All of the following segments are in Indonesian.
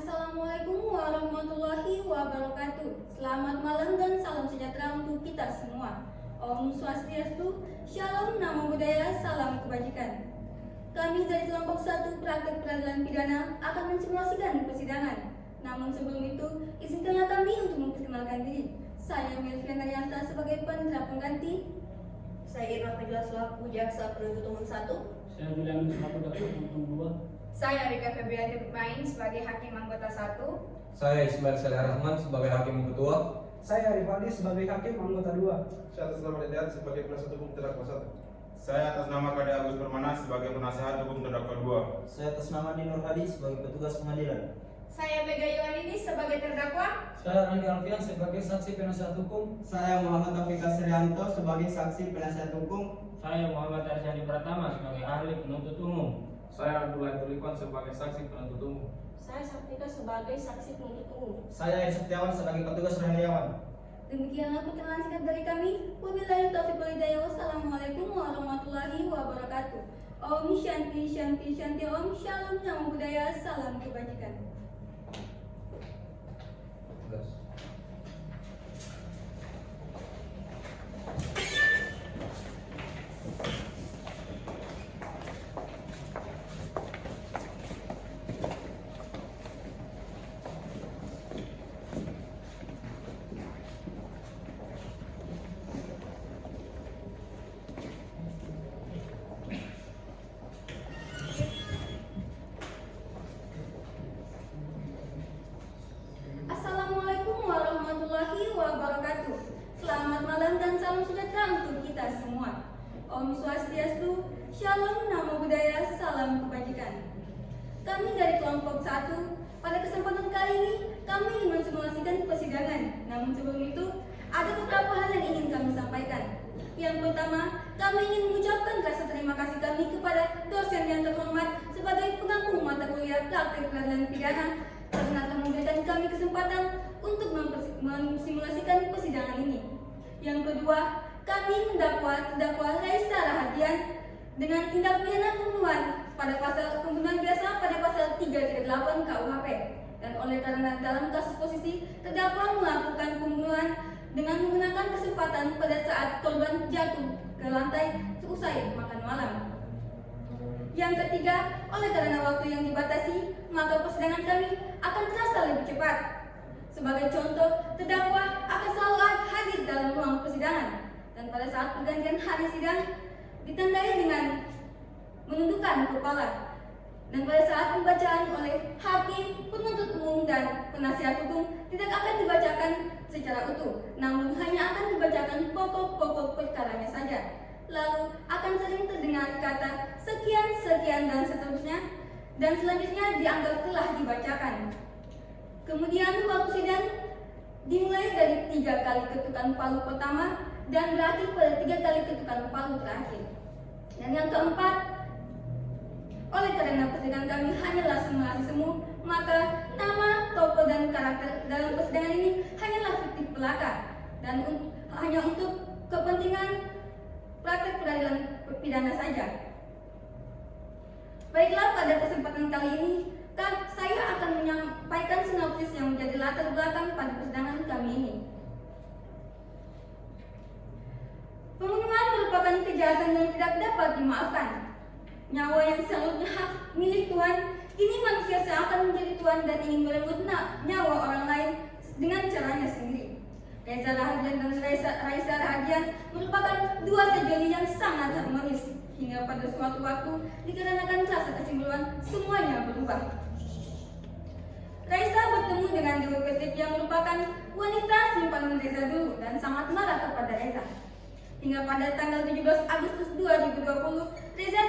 Assalamualaikum warahmatullahi wabarakatuh. Selamat malam dan salam sejahtera untuk kita semua. Om Swastiastu, Shalom, Namo Buddhaya, Salam Kebajikan. Kami dari kelompok 1 praktek peradilan pidana akan mensimulasikan persidangan. Namun sebelum itu, izinkanlah kami untuk memperkenalkan diri. Saya Melvian Arianta sebagai panitera pengganti. Saya Irma Fadila selaku jaksa penuntut umum 1. Saya Julian selaku jaksa penuntut umum 2. Saya Rika Febrianti Pemain sebagai hakim anggota 1. Saya Ismail Saleh Rahman sebagai hakim ketua. Saya Rifaldi sebagai hakim anggota 2. Saya atas nama Dede sebagai penasihat hukum terdakwa 1. Saya atas nama Kade Agus Permana sebagai penasihat hukum terdakwa 2. Saya atas nama Dinur Hadi sebagai petugas pengadilan. Saya Mega Yohanini sebagai terdakwa. Saya Randi Alfian sebagai saksi penasihat hukum. Saya Muhammad Taufik Asrianto sebagai saksi penasihat hukum. Saya Muhammad Arsyadi Pratama sebagai ahli penuntut umum. Saya Abdullah Tulipan sebagai saksi penuntut umum. Saya Saktika sebagai saksi penuntut umum. Saya Edi Setiawan sebagai petugas Rahmayawan. Demikianlah perkenalan singkat dari kami. Wabillahi taufiq wal hidayah. Wassalamualaikum warahmatullahi wabarakatuh. Om Shanti Shanti Shanti Om Shalom, Namo Buddhaya, Salam Kebajikan. Assalamualaikum warahmatullahi wabarakatuh. Selamat malam dan salam sejahtera untuk kita semua. Om Swastiastu, Shalom, Namo Buddhaya, Salam Kebajikan. Kami dari kelompok 1, pada kesempatan kali ini kami ingin mensimulasikan persidangan. Namun sebelum itu, ada beberapa hal yang ingin kami sampaikan. Yang pertama, kami ingin mengucapkan rasa terima kasih kami kepada dosen yang terhormat sebagai pengampu mata kuliah praktek peradilan pidana karena telah memberikan kami kesempatan untuk mensimulasikan persidangan ini. Yang kedua, kami mendakwa terdakwa Raisa Rahadian dengan tindak pidana pembunuhan pada pasal pembunuhan biasa pada pasal 338 KUHP. Dan oleh karena dalam kasus posisi terdakwa melakukan pembunuhan dengan menggunakan kesempatan pada saat korban jatuh ke lantai seusai makan malam. Yang ketiga, oleh karena waktu yang dibatasi, maka persidangan kami akan terasa lebih cepat. Sebagai contoh, terdakwa akan selalu hadir dalam ruang persidangan, dan pada saat pergantian hari sidang ditandai dengan menundukkan kepala. Dan pada saat pembacaan oleh hakim, penuntut umum dan penasihat hukum tidak akan dibacakan secara utuh, namun hanya akan dibacakan pokok-pokok perkaranya saja. Lalu akan sering terdengar kata sekian, sekian, dan seterusnya, dan selanjutnya dianggap telah dibacakan. Kemudian waktu sidang dimulai dari 3 kali ketukan palu pertama dan berakhir pada 3 kali ketukan palu terakhir. Dan yang keempat, oleh karena persidangan kami hanyalah simulasi semu, maka nama, tokoh, dan karakter dalam persidangan ini hanyalah fiktif belaka dan hanya untuk kepentingan praktek peradilan pidana saja. Baiklah, pada kesempatan kali ini saya akan menyampaikan sinopsis yang menjadi latar belakang pada persidangan kami ini. Pembunuhan merupakan kejahatan yang tidak dapat dimaafkan. Nyawa yang seharusnya hak milik Tuhan, kini manusia seakan menjadi Tuhan dan ingin merenggut nyawa orang lain dengan caranya sendiri. Reza Rahadian dan Raisa Rahadian merupakan dua sejoli yang sangat harmonis. Hingga pada suatu waktu, dikarenakan rasa kecemburuan, semuanya berubah. Raisa bertemu dengan Dewi Persik yang merupakan wanita simpanan Reza dulu dan sangat marah kepada Reza. Hingga pada tanggal 17 Agustus 2020, Reza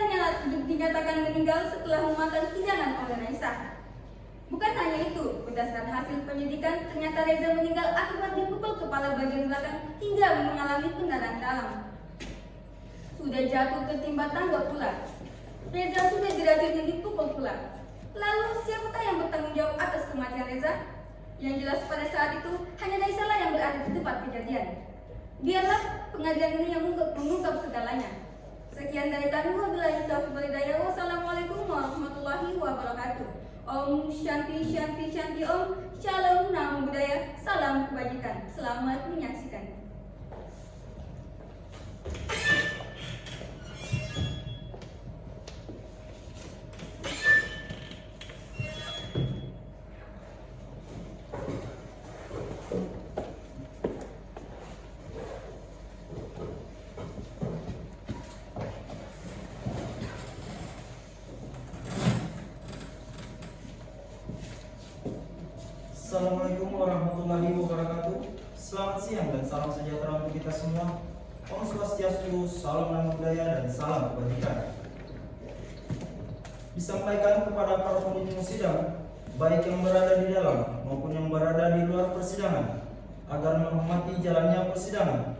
dinyatakan meninggal setelah memakan hidangan oleh Raisa. Bukan hanya itu, berdasarkan hasil penyidikan, ternyata Reza meninggal akibat dipukul kepala bagian belakang hingga mengalami pendarahan dalam. Sudah jatuh ketimpa tangga pula. Reza sudah diracun dan dipukul pula. Lalu siapakah yang bertanggung jawab atas kematian Reza? Yang jelas pada saat itu hanya Raisa lah yang berada di tempat kejadian. Biarlah pengadilan ini yang mengungkap segalanya. Sekian dari kami. Wabillahi taufiq wal hidayah. Wassalamualaikum warahmatullahi wabarakatuh. Om Shanti Shanti Shanti Om. Shalom, namo buddhaya, salam kebajikan. Selamat menyaksikan. Assalamualaikum warahmatullahi wabarakatuh. Selamat siang dan salam sejahtera untuk kita semua. Om Swastiastu, salam namo buddhaya dan salam kebajikan. Disampaikan kepada para pengunjung sidang, baik yang berada di dalam maupun yang berada di luar persidangan, agar menghormati jalannya persidangan.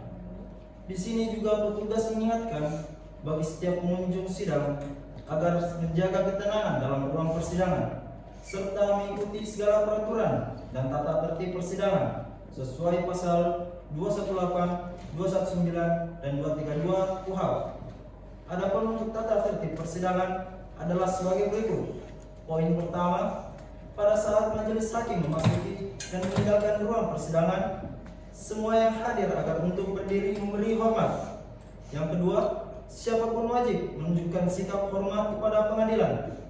Di sini juga petugas mengingatkan bagi setiap pengunjung sidang agar menjaga ketenangan dalam ruang persidangan serta mengikuti segala peraturan dan tata tertib persidangan sesuai pasal 218, 219, dan 232 KUHP. Adapun untuk tata tertib persidangan adalah sebagai berikut. Poin pertama, pada saat majelis hakim memasuki dan meninggalkan ruang persidangan, semua yang hadir agar untuk berdiri memberi hormat. Yang kedua, siapapun wajib menunjukkan sikap hormat kepada pengadilan.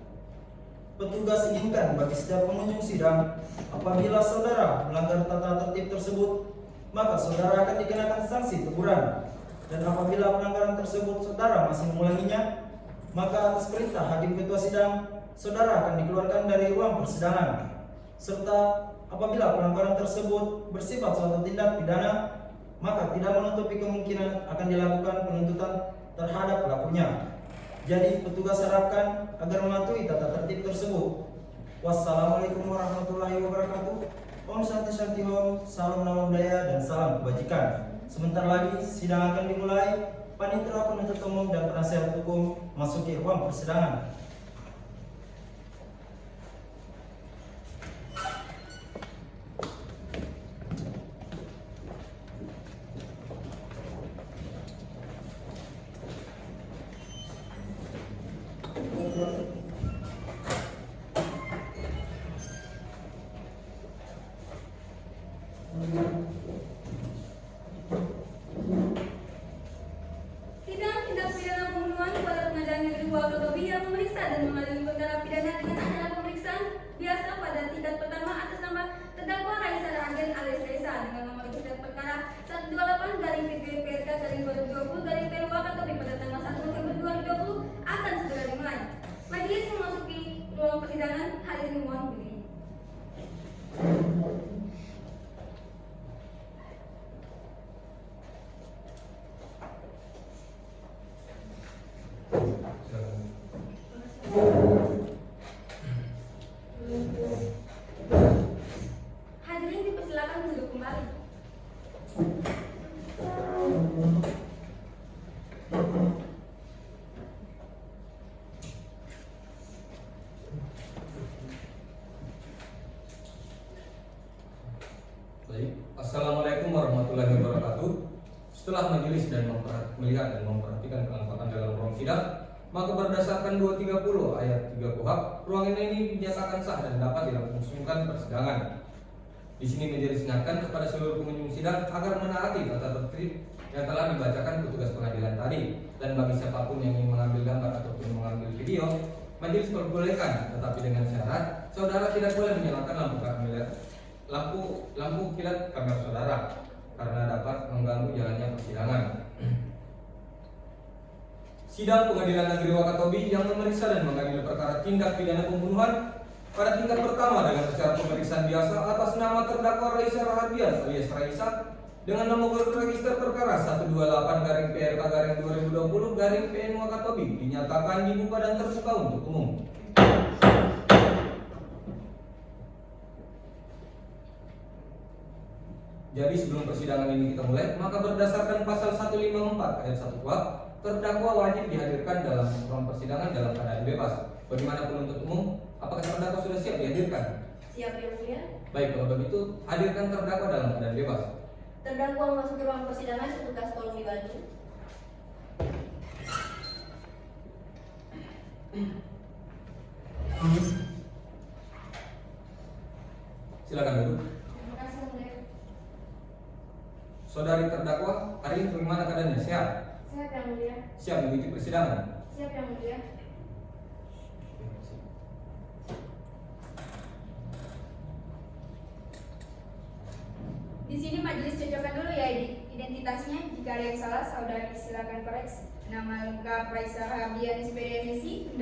Petugas inginkan bagi setiap pengunjung sidang, apabila saudara melanggar tata tertib tersebut, maka saudara akan dikenakan sanksi teguran. Dan apabila pelanggaran tersebut saudara masih mengulanginya, maka atas perintah hakim ketua sidang, saudara akan dikeluarkan dari ruang persidangan. Serta apabila pelanggaran tersebut bersifat suatu tindak pidana, maka tidak menutupi kemungkinan akan dilakukan penuntutan terhadap pelakunya. Jadi petugas harapkan agar mematuhi tata tertib tersebut. Wassalamualaikum warahmatullahi wabarakatuh. Om Shanti Shanti Om, salam namo buddhaya dan salam kebajikan. Sebentar lagi sidang akan dimulai. Panitera penuntut umum dan penasihat hukum memasuki ruang persidangan. Sidang tindak pidana pembunuhan kepada pengadilan negeri Wakatobi yang memeriksa dan mengadili perkara pidana dengan acara pemeriksaan biasa pada tingkat pertama atas nama terdakwa Raisa Ragen alias Raisa dengan nomor kitab perkara 128/PPRK/2020 Wakatobi pada tanggal 1 November 2020 akan segera dimulai. Majelis memasuki ruang persidangan, hadirin mohon berdiri. Hadirin dipersilakan duduk kembali. Baik, Assalamualaikum warahmatullahi wabarakatuh. Setelah majelis dan melihat dan memperhatikan kelengkapan dalam ruang sidang, maka berdasarkan 230 ayat 3 KUHP, ruangan ini dinyatakan sah dan dapat dilangsungkan persidangan. Di sini majelis ingatkan kepada seluruh pengunjung sidang agar menaati tata tertib yang telah dibacakan petugas pengadilan tadi. Dan bagi siapapun yang ingin mengambil gambar ataupun mengambil video, majelis perbolehkan, tetapi dengan syarat saudara tidak boleh menyalakan lampu kilat kamera saudara karena dapat mengganggu jalannya persidangan. Sidang Pengadilan Negeri Wakatobi yang memeriksa dan mengadili perkara tindak pidana pembunuhan pada tingkat pertama dengan acara pemeriksaan biasa atas nama terdakwa Raisa Rahardian alias Raisa dengan nomor register perkara 128/PRK/2020-PN Wakatobi dinyatakan dibuka dan terbuka untuk umum. Jadi sebelum persidangan ini kita mulai, maka berdasarkan pasal 154 ayat 1 KUHP, terdakwa wajib dihadirkan dalam ruang persidangan dalam keadaan bebas. Bagaimana penuntut umum? Apakah terdakwa sudah siap dihadirkan? Siap yang mulia. Baik, kalau begitu hadirkan terdakwa dalam keadaan bebas. Terdakwa memasuki ruang persidangan, petugas tolong dibantu. Silakan duduk. Terima kasih Yang Mulia. Saudari terdakwa, hari ini bagaimana keadaannya? Sehat? Sehat Yang Mulia. Siap mengikuti persidangan? Siap Yang Mulia. Di sini majelis cocokkan dulu ya identitasnya. Jika ada yang salah, saudari silakan koreksi. Nama lengkap Raisa Rabian SPD MSI,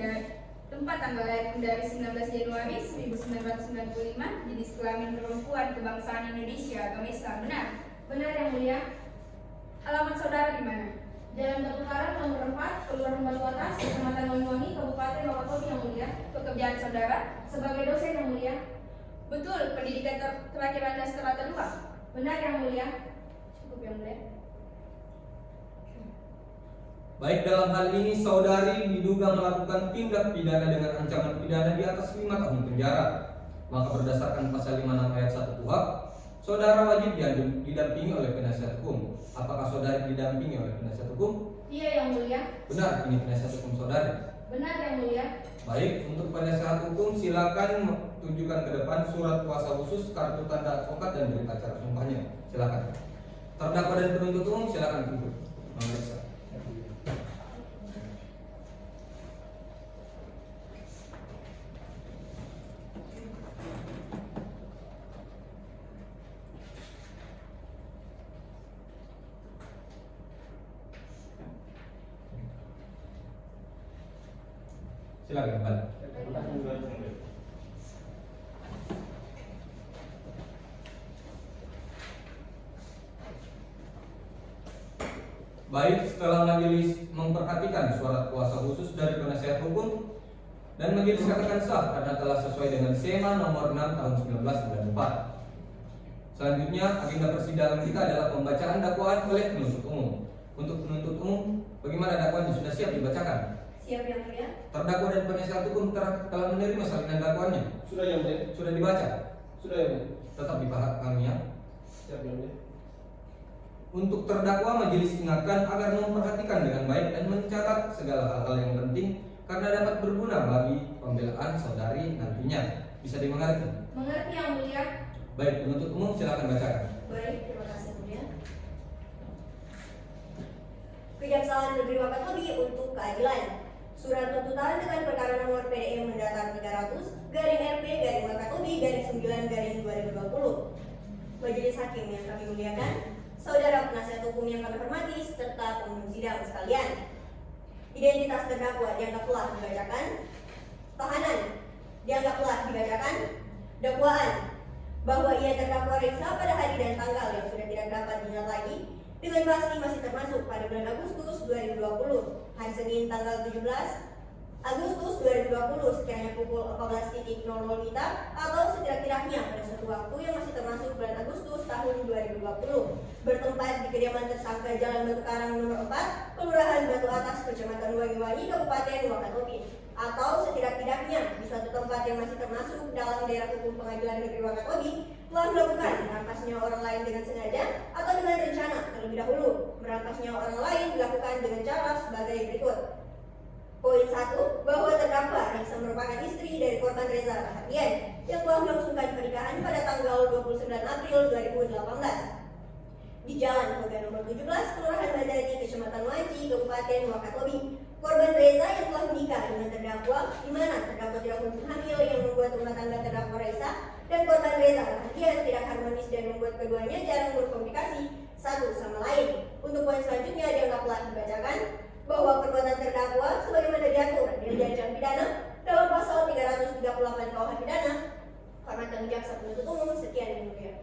tempat tanggal lahir dari 19 Januari 1995, jenis kelamin perempuan, kebangsaan Indonesia, agama Islam. Benar? Benar Yang Mulia. Alamat saudara di mana? Jalan Batu Karang nomor 4, Kelurahan Batu Atas, Kecamatan Wanyuwangi, Kabupaten Wakatobi Yang Mulia. Pekerjaan saudara? Sebagai dosen Yang Mulia. Betul, pendidikan terakhir Anda strata 2? Benar Yang Mulia. Cukup Yang Mulia. Baik, dalam hal ini saudari diduga melakukan tindak pidana dengan ancaman pidana di atas 5 tahun penjara. Maka berdasarkan pasal 56 ayat 1 KUHP, saudara wajib didampingi oleh penasihat hukum. Apakah saudari didampingi oleh penasihat hukum? Iya Yang Mulia. Benar, ini penasihat hukum saudari. Benar Yang Mulia. Baik, untuk penasihat hukum silakan tunjukkan ke depan surat kuasa khusus, kartu tanda advokat, dan berita acara sumpahnya. Silakan. Terdakwa dan penuntut umum silakan duduk. Memeriksa. Silakan kembali. Baik, setelah majelis memperhatikan surat kuasa khusus dari penasihat hukum dan majelis katakan sah karena telah sesuai dengan SEMA nomor 6 tahun 1994. Selanjutnya, agenda persidangan kita adalah pembacaan dakwaan oleh penuntut umum. Untuk penuntut umum, bagaimana dakwaannya? Sudah siap dibacakan? Siap Yang Mulia. Terdakwa dan penasihat hukum telah menerima salinan dakwaannya? Sudah Yang Mulia. Sudah dibaca? Sudah Yang Mulia. Tetap dipahami ya. Siap Yang Mulia. Untuk terdakwa, majelis ingatkan agar memperhatikan dengan baik dan mencatat segala hal-hal yang penting karena dapat berguna bagi pembelaan saudari nantinya. Bisa dimengerti? Mengerti Yang Mulia. Baik, penuntut umum silakan bacakan. Baik, terima kasih Yang Mulia. Kejaksaan Negeri Wakatobi untuk keadilan. Surat tuntutan dengan perkara nomor PDM mendatar 300/RP/Wakatobi/9/2020. Majelis hakim yang kami muliakan, saudara penasihat hukum yang kami hormati, serta pengunjung sidang sekalian. Identitas terdakwa dianggap telah dibacakan. Tahanan dianggap telah dibacakan. Dakwaan bahwa ia terdakwa Raisa pada hari dan tanggal yang sudah tidak dapat diingat lagi dengan pasti masih termasuk pada bulan Agustus 2020, hari Senin tanggal 17 Agustus 2020 sekiranya pukul 14.00 WITA atau setidak-tidaknya pada suatu waktu yang masih termasuk bulan Agustus tahun 2020, bertempat di kediaman tersangka Jalan Batu Karang nomor 4, Kelurahan Batu Atas, Kecamatan Wanyuwangi, Kabupaten Wakatobi, atau setidak-tidaknya di suatu tempat yang masih termasuk dalam daerah hukum Pengadilan Negeri Wakatobi, telah melakukan merampasnya orang lain dengan sengaja atau dengan rencana. Terlebih dahulu, merampasnya orang lain dilakukan dengan cara sebagai berikut. Poin 1, bahwa terdakwa Raisa merupakan istri dari korban Reza Rahardian yang telah melangsungkan pernikahan pada tanggal 29 April 2018 di Jalan Pemuda nomor 17, Kelurahan Badani, Kecamatan Wanci, Kabupaten Wakatobi. Korban Reza yang telah menikah dengan terdakwa, di mana terdakwa tidak kunjung hamil yang membuat rumah tangga terdakwa Raisa dan korban Reza Rahardian tidak harmonis dan membuat keduanya jarang berkomunikasi satu sama lain. Untuk poin selanjutnya dianggaplah dibacakan bahwa perbuatan terdakwa sebagaimana diatur dan diancam pidana dalam pasal 338 KUH pidana. Hormatan jaksa penuntut umum, sekian yang mulia.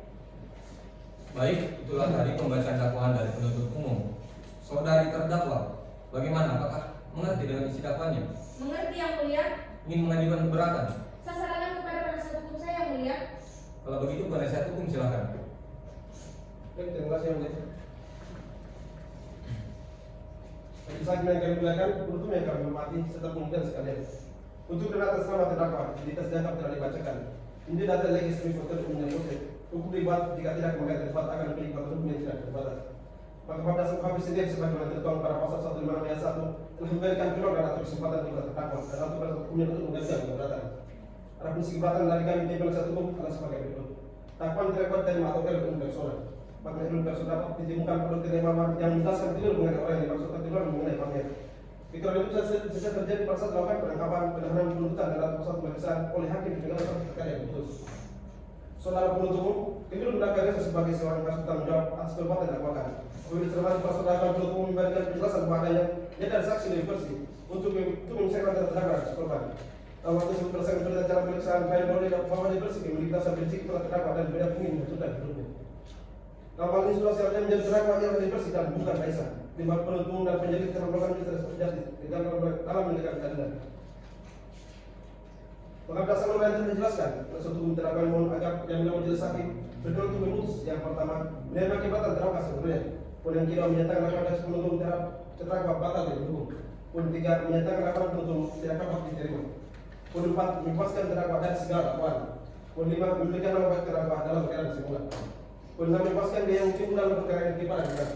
Baik, itulah tadi pembacaan dakwaan dari penuntut umum. Saudari terdakwa, bagaimana? Apakah mengerti dengan isi dakwaannya? Mengerti Yang Mulia. Ingin mengajukan keberatan? Saya sarankan kepada penasihat hukum saya Yang Mulia. Kalau begitu penasihat hukum silakan. Baik, terima kasih Yang Mulia. Majelis hakim yang kami muliakan, penuntut umum yang kami hormati, serta pengunjung sekalian. Untuk atas nama terdakwa, identitas dianggap telah dibacakan. Ini data legis kami foto umumnya proses. Hukum dibuat jika tidak maka terdapat akan memiliki batas hukum yang tidak terbatas. Maka pada kami sendiri sebagaimana tertuang pada pasal 156 ayat 1 telah memberikan peluang dan atau kesempatan kepada terdakwa dan atau pada hukumnya untuk mengajukan keberatan. Adapun keberatan dari kami di penasihat hukum adalah sebagai berikut. dakwaan terdapat dari atau umum personal. Makna ilmu personal dapat ditemukan pada terima yang menjelaskan tidak mengenai orang yang dimaksudkan tidak mengenai pamer. Pikiran itu bisa terjadi pada saat melakukan penangkapan, penahanan, penuntutan dalam proses pemeriksaan oleh hakim dengan suatu perkara yang khusus. Saudara penuntut umum, kami mendapatkan sebagai seorang kasus tanggung jawab atas perbuatan dakwakan. Apabila cermat para saudara penuntut umum memberikan penjelasan kepadanya, dia dan saksi lebih bersih untuk menyelesaikan terdakwa atas korban. Dalam waktu sebelum berdasarkan berita cara pemeriksaan, klien boleh bahwa dia bersih memiliki dasar prinsip kepada terdakwa dan beda ingin menjatuhkan hidupnya. Dalam hal ini sudah siapnya menjadi terdakwa yang lebih bersih dan bukan Kaisar. Lima penuntut umum dan penyidik telah melakukan justice dalam menegakkan keadilan. Maka berdasarkan apa yang telah dijelaskan, penasihat hukum terdakwa mohon agar yang bilang majelis hakim berdoa untuk memutus yang pertama menerima keberatan terdakwa sepenuhnya. Poin yang kedua menyatakan laporan dari penuntut umum terdakwa batal dari hukum. Poin tiga menyatakan laporan penuntut umum tidak dapat diterima. Poin empat membebaskan terdakwa dari segala dakwaan. Poin lima memberikan nama baik terdakwa dalam perkara semula. Poin enam membebaskan dia yang timbul dalam perkara yang kepada negara.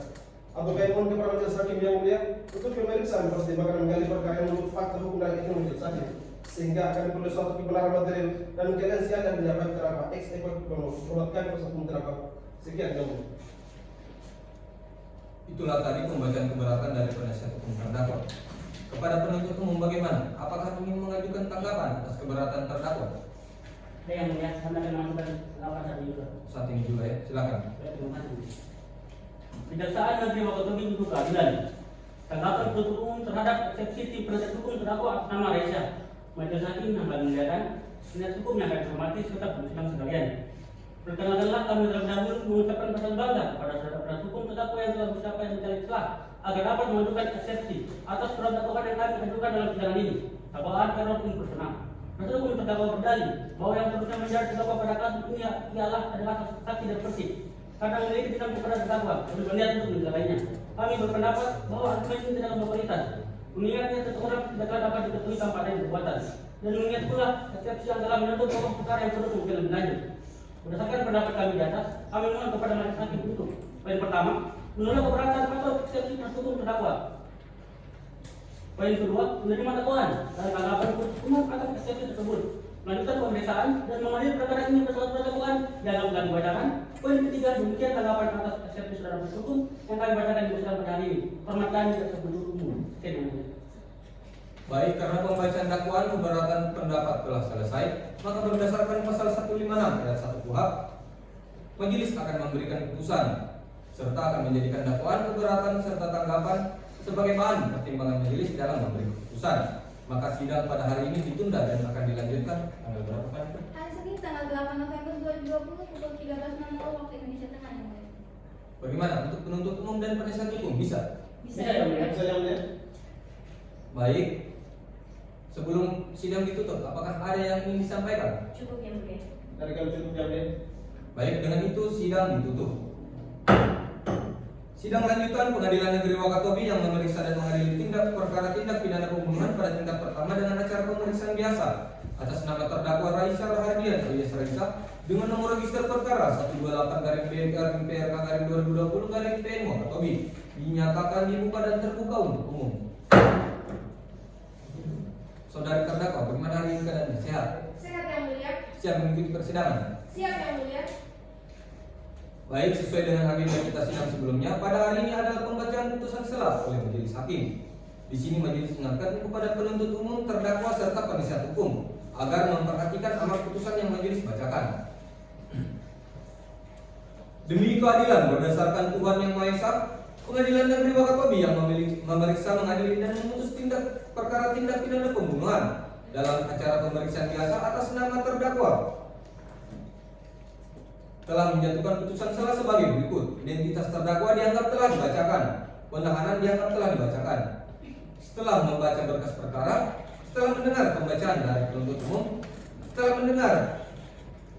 Atau kaya mohon kepada majelis hakim yang mulia untuk memeriksa mempertimbangkan menggali perkara yang menurut fakta hukum dan itu majelis hakim, sehingga akan perlu suatu kebenaran material dan kalian silakan menjabat terdakwa X ekor membuatkan proses hukum terdakwa. Sekian kamu. Itulah tadi pembacaan keberatan dari penasihat hukum terdakwa. Kepada penuntut umum bagaimana? Apakah ingin mengajukan tanggapan atas keberatan terdakwa? Saya yang mulia, sama dengan laporan saat ini juga. Saat ini juga ya, silakan. Terima kasih. Kejaksaan Negeri Wakatobi untuk keadilan. Tanggapan penuntut umum terhadap eksepsi tim penasihat hukum terdakwa atas nama Raisa. Majelis hakim yang akan memuliakan, penasihat hukum yang akan dihormati serta penuntutan sekalian. Perkenalkanlah kami terlebih dahulu mengucapkan pasal bangga kepada saudara penasihat hukum terdakwa yang telah bersiapkan mencari celah agar dapat mengajukan eksepsi atas surat dakwaan yang kami ajukan dalam sidang ini. Dakwaan terhadap hukum personal. Penasihat hukum terdakwa berdalih bahwa yang terusnya menjadi terdakwa pada kasus ini adalah saksi dan persik. Karena memiliki bidang kepada terdakwa untuk melihat untuk menilainya. Kami berpendapat bahwa argumen ini tidak berkualitas. Mengingatnya seseorang tidak dapat diketahui tanpa adanya perbuatan. Dan mengingat pula eksepsi yang telah menuntut pokok perkara yang perlu mungkin lebih lanjut. Berdasarkan pendapat kami di atas, kami mohon kepada majelis hakim untuk poin pertama, menolak keberatan atau eksepsi penasihat hukum terdakwa. Poin kedua, menerima dakwaan dan tanggapan umum atas eksepsi tersebut. Melanjutkan pemeriksaan dan mengalir perkara ini bersama dakwaan yang akan dibacakan. Poin ketiga, demikian tanggapan atas eksepsi saudara penasihat hukum yang kami bacakan di persidangan pada hari ini. Hormat kami tidak penuntut umum. Baik, karena pembacaan dakwaan keberatan pendapat telah selesai, maka berdasarkan pasal 156 ayat 1 KUHP, majelis akan memberikan putusan serta akan menjadikan dakwaan keberatan serta tanggapan sebagai bahan pertimbangan majelis dalam memberi keputusan. Maka sidang pada hari ini ditunda dan akan dilanjutkan tanggal berapa kan? Hari Senin tanggal 8 November 2020 pukul 13.00 waktu Indonesia Tengah yang mulia. Bagaimana untuk penuntut umum dan penasihat hukum? Bisa? Bisa ya mulia. Bisa yang mulia. Baik. Sebelum sidang ditutup, apakah ada yang ingin disampaikan? Cukup yang mulia. Dari kami cukup yang mulia. Baik, dengan itu sidang ditutup. Sidang lanjutan Pengadilan Negeri Wakatobi yang memeriksa dan mengadili tindak perkara tindak pidana pembunuhan pada tingkat pertama dengan acara pemeriksaan biasa atas nama terdakwa Raisa Rahardian alias Raisa dengan nomor register perkara 128-BPR-2020-PN Wakatobi dinyatakan dibuka dan terbuka untuk umum. Saudari terdakwa, bagaimana hari ini keadaannya? Sehat? Sehat yang mulia. Siap mengikuti persidangan? Siap yang mulia. Baik, sesuai dengan agenda kita sidang sebelumnya, pada hari ini adalah pembacaan putusan selah oleh majelis hakim. Di sini majelis mengingatkan kepada penuntut umum, terdakwa serta penasihat hukum agar memperhatikan amar putusan yang majelis bacakan. Demi keadilan berdasarkan Tuhan Yang Maha Esa, Pengadilan Negeri Wakatobi yang memeriksa, mengadili dan memutus perkara tindak pidana pembunuhan dalam acara pemeriksaan biasa atas nama terdakwa telah menjatuhkan putusan selah sebagai berikut. Identitas terdakwa dianggap telah dibacakan, penahanan dianggap telah dibacakan. Setelah membaca berkas perkara, setelah mendengar pembacaan dari penuntut umum, setelah mendengar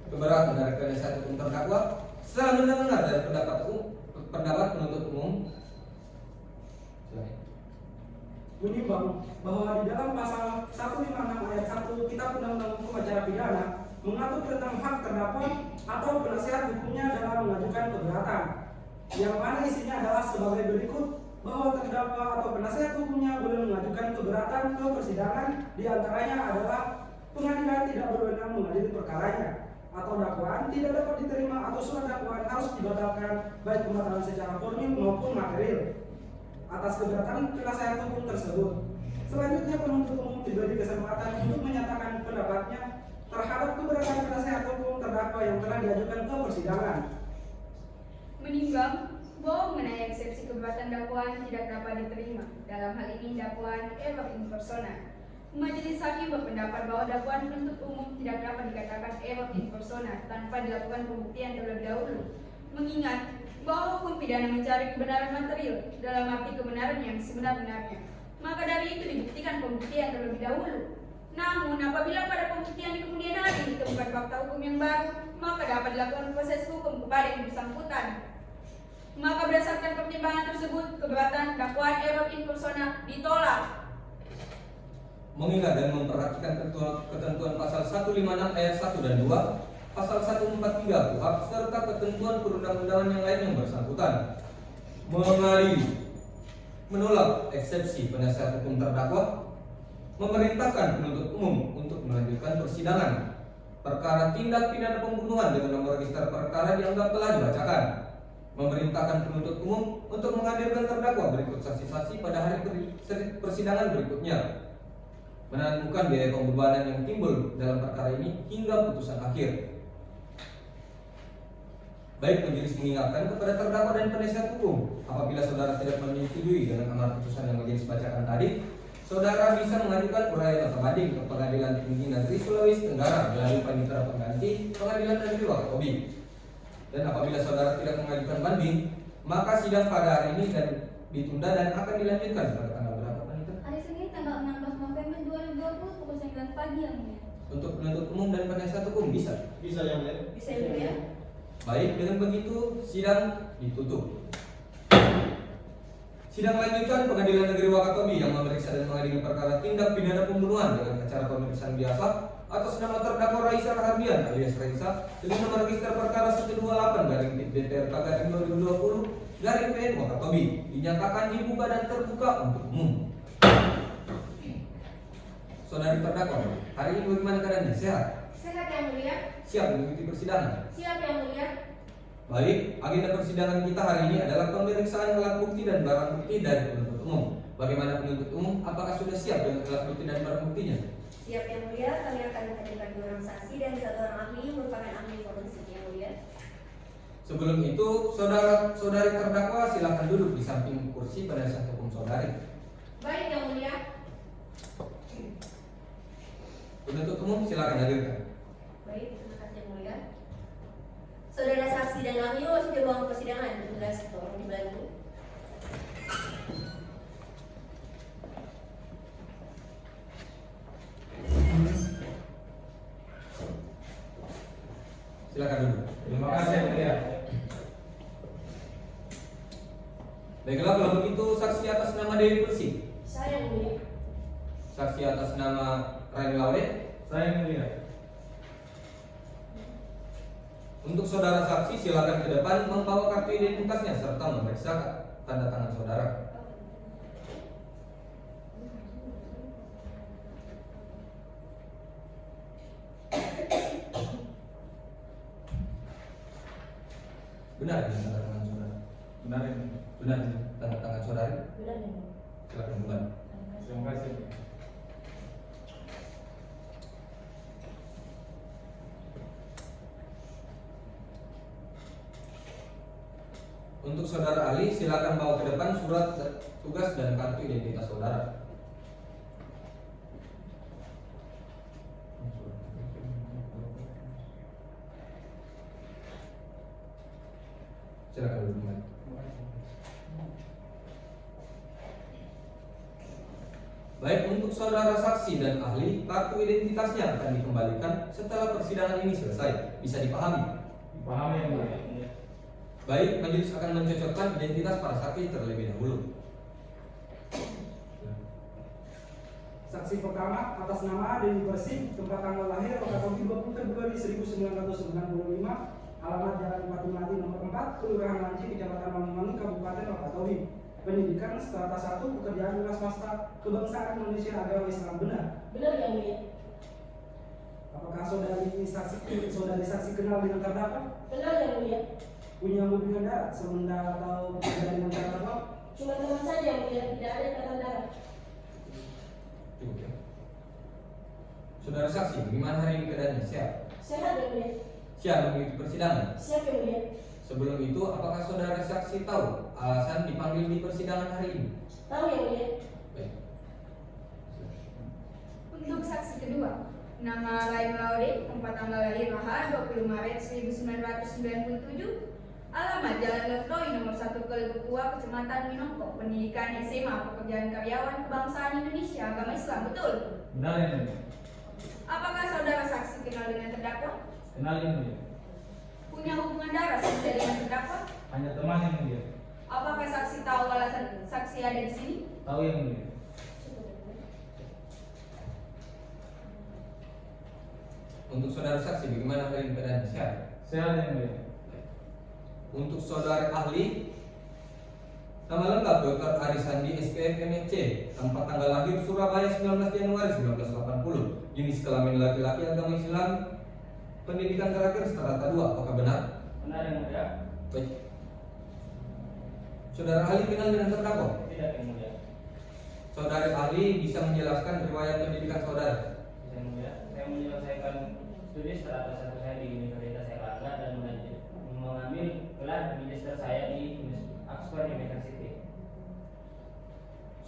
keberatan dari penasihat hukum terdakwa, setelah mendengar dari pendapat penuntut umum, Menimbang bahwa di dalam pasal 156 ayat 1 Kitab Undang-Undang Hukum Acara Pidana mengatur tentang hak terdakwa atau penasihat hukumnya dalam mengajukan keberatan, yang mana isinya adalah sebagai berikut, bahwa terdakwa atau penasihat hukumnya boleh mengajukan keberatan ke persidangan, diantaranya adalah pengadilan tidak berwenang mengadili perkaranya. atau dakwaan tidak dapat diterima atau surat dakwaan harus dibatalkan baik pembatalan secara formil maupun material atas keberatan penasehat hukum tersebut. Selanjutnya penuntut umum diberi kesempatan untuk menyatakan pendapatnya terhadap keberatan penasehat hukum terdakwa yang telah diajukan ke persidangan. Menimbang bahwa mengenai eksepsi keberatan dakwaan tidak dapat diterima, dalam hal ini dakwaan error in persona, Majelis Hakim berpendapat bahwa dakwaan penuntut umum tidak dapat dikatakan error in persona tanpa dilakukan pembuktian terlebih dahulu, mengingat bahwa hukum pidana mencari kebenaran material dalam arti kebenaran yang sebenar-benarnya. Maka dari itu dibuktikan pembuktian terlebih dahulu. Namun apabila pada pembuktian di kemudian hari ditemukan fakta hukum yang baru, maka dapat dilakukan proses hukum kepada yang bersangkutan. Maka berdasarkan pertimbangan tersebut, keberatan dakwaan error in persona ditolak. Mengingat dan memperhatikan ketentuan pasal 156 ayat 1 dan 2, pasal 143 KUHP serta ketentuan perundang-undangan yang lain yang bersangkutan, mengadili, menolak eksepsi penasihat hukum terdakwa, memerintahkan penuntut umum untuk melanjutkan persidangan perkara tindak pidana pembunuhan dengan nomor register perkara dianggap telah dibacakan, memerintahkan penuntut umum untuk menghadirkan terdakwa berikut saksi-saksi pada hari persidangan berikutnya, menentukan biaya pembebanan yang timbul dalam perkara ini hingga putusan akhir. Baik majelis mengingatkan kepada terdakwa dan penasihat hukum, apabila saudara tidak menyetujui dengan amar putusan yang majelis bacakan tadi, saudara bisa mengajukan uraian nota banding ke Pengadilan Tinggi Negeri Sulawesi Tenggara melalui panitera pengganti Pengadilan Negeri Wakatobi. Dan apabila saudara tidak mengajukan banding, maka sidang pada hari ini dan ditunda dan akan dilanjutkan pada tanggal berapa, Panitera? Hari Senin tanggal 16 November 2020 pukul 9 pagi yang mulia. Untuk penuntut umum dan penasihat hukum bisa? Bisa yang mulia. Bisa yang mulia. Baik, dengan begitu sidang ditutup. Sidang lanjutan Pengadilan Negeri Wakatobi yang memeriksa dan mengadili perkara tindak pidana pembunuhan dengan acara pemeriksaan biasa atas nama terdakwa Raisa Rahardian alias Raisa dengan nomor register perkara 128/DPR/2020/PN Wakatobi dinyatakan dibuka dan terbuka untuk umum. Saudari terdakwa, hari ini bagaimana keadaannya? Sehat? Sehat yang mulia. Siap mengikuti persidangan? Siap yang mulia. Baik, agenda persidangan kita hari ini adalah pemeriksaan alat bukti dan barang bukti dari penuntut umum. Bagaimana penuntut umum? Apakah sudah siap dengan alat bukti dan barang buktinya? Siap yang mulia, kami akan menghadirkan 2 orang saksi dan 1 orang ahli yang merupakan ahli forensik yang mulia. Sebelum itu, saudara-saudari terdakwa silakan duduk di samping kursi penasihat hukum saudari. Baik yang mulia. Penuntut umum silakan hadirkan. Baik, terima kasih yang mulia. Saudara saksi dan ahli masuk ke ruang persidangan. Tugas tolong dibantu. Silakan duduk. Terima kasih yang mulia. Baiklah, kalau begitu saksi atas nama Dewi Persik, Saya yang mulia. saksi atas nama Raini Laude. Saya yang mulia. Untuk saudara saksi silakan ke depan membawa kartu identitasnya serta memeriksa tanda tangan saudara. Benar ini tanda tangan saudara? Benar ini. Benar ini tanda tangan saudari? Benar yang mulia. Silakan bukan. Terima kasih. Untuk saudara ahli silakan bawa ke depan surat tugas dan kartu identitas saudara. Silakan duduk kembali. Baik, untuk saudara saksi dan ahli, kartu identitasnya akan dikembalikan setelah persidangan ini selesai. Bisa dipahami? Paham yang mulia. Baik, majelis akan mencocokkan identitas para saksi terlebih dahulu. Saksi pertama atas nama Dewi Persik, tempat tanggal lahir Wakatobi 20 Februari 1995, alamat Jalan Patimati nomor 4, Kelurahan Manci, Kecamatan Mangungi, Kabupaten Wakatobi. Pendidikan strata 1, pekerjaan wira swasta, kebangsaan Indonesia, agama Islam. Benar? Benar yang mulia. Apakah saudari saksi kenal dengan terdakwa? Kenal yang mulia. Punya hubungan darah, semendah atau berbeda dengan terdakwa? Cuma teman saja yang mulia, tidak ada ikatan darah. Cukup ya. Saudara saksi, bagaimana hari ini keadaannya? Sehat? Sehat yang mulia. Siap mengikuti persidangan? Siap yang mulia. Sebelum itu, apakah saudara saksi tahu alasan dipanggil di persidangan hari ini? Tahu yang mulia. Baik. Untuk saksi kedua, nama Lain Laure, tempat tanggal lahir Raha 20 Maret 1997, alamat Jalan Letroi nomor 1 Kelebekua, Kecamatan Minongko, pendidikan SMA, pekerjaan karyawan kebangsaan Indonesia, agama Islam, betul? Benar yang mulia. Apakah saudara saksi kenal dengan terdakwa? Kenal yang mulia. Punya hubungan darah saudara dengan terdakwa? Hanya teman yang mulia. Apakah saksi tahu alasan saksi ada di sini? Tahu yang mulia. Untuk saudara saksi, bagaimana hari ini keadaannya? Sehat? Sehat yang mulia. Untuk saudara ahli, nama lengkap Dr. Arisandi SPF MSc, tempat tanggal lahir Surabaya 19 Januari 1980, jenis kelamin laki-laki, agama Islam, pendidikan terakhir strata 2, apakah benar? Benar yang mulia. Baik. Saudara ahli kenal dengan terdakwa? Tidak yang mulia. Saudara ahli bisa menjelaskan riwayat pendidikan saudara? Yang mulia. Saya menyelesaikan studi strata 1 saya di Universitas Erlangga dan mengambil gelar magister saya di Oxford University.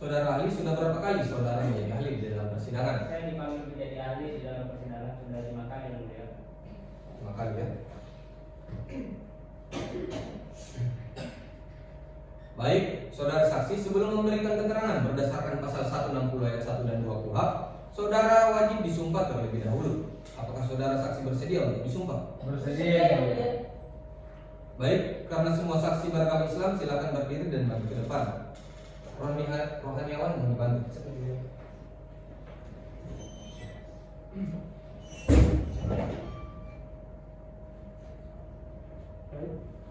Saudara ahli sudah berapa kali saudara menjadi ahli di dalam persidangan? Saya dipanggil menjadi ahli di dalam persidangan sudah 5 kali yang mulia. 5 kali ya. Baik, saudara saksi, sebelum memberikan keterangan berdasarkan pasal 160 ayat 1 dan 2 KUHP, saudara wajib disumpah terlebih dahulu. Apakah saudara saksi bersedia untuk disumpah? Bersedia yang mulia. Baik, karena semua saksi beragama Islam, silakan berdiri dan maju ke depan. Rohaniawan mohon dibantu. Baik.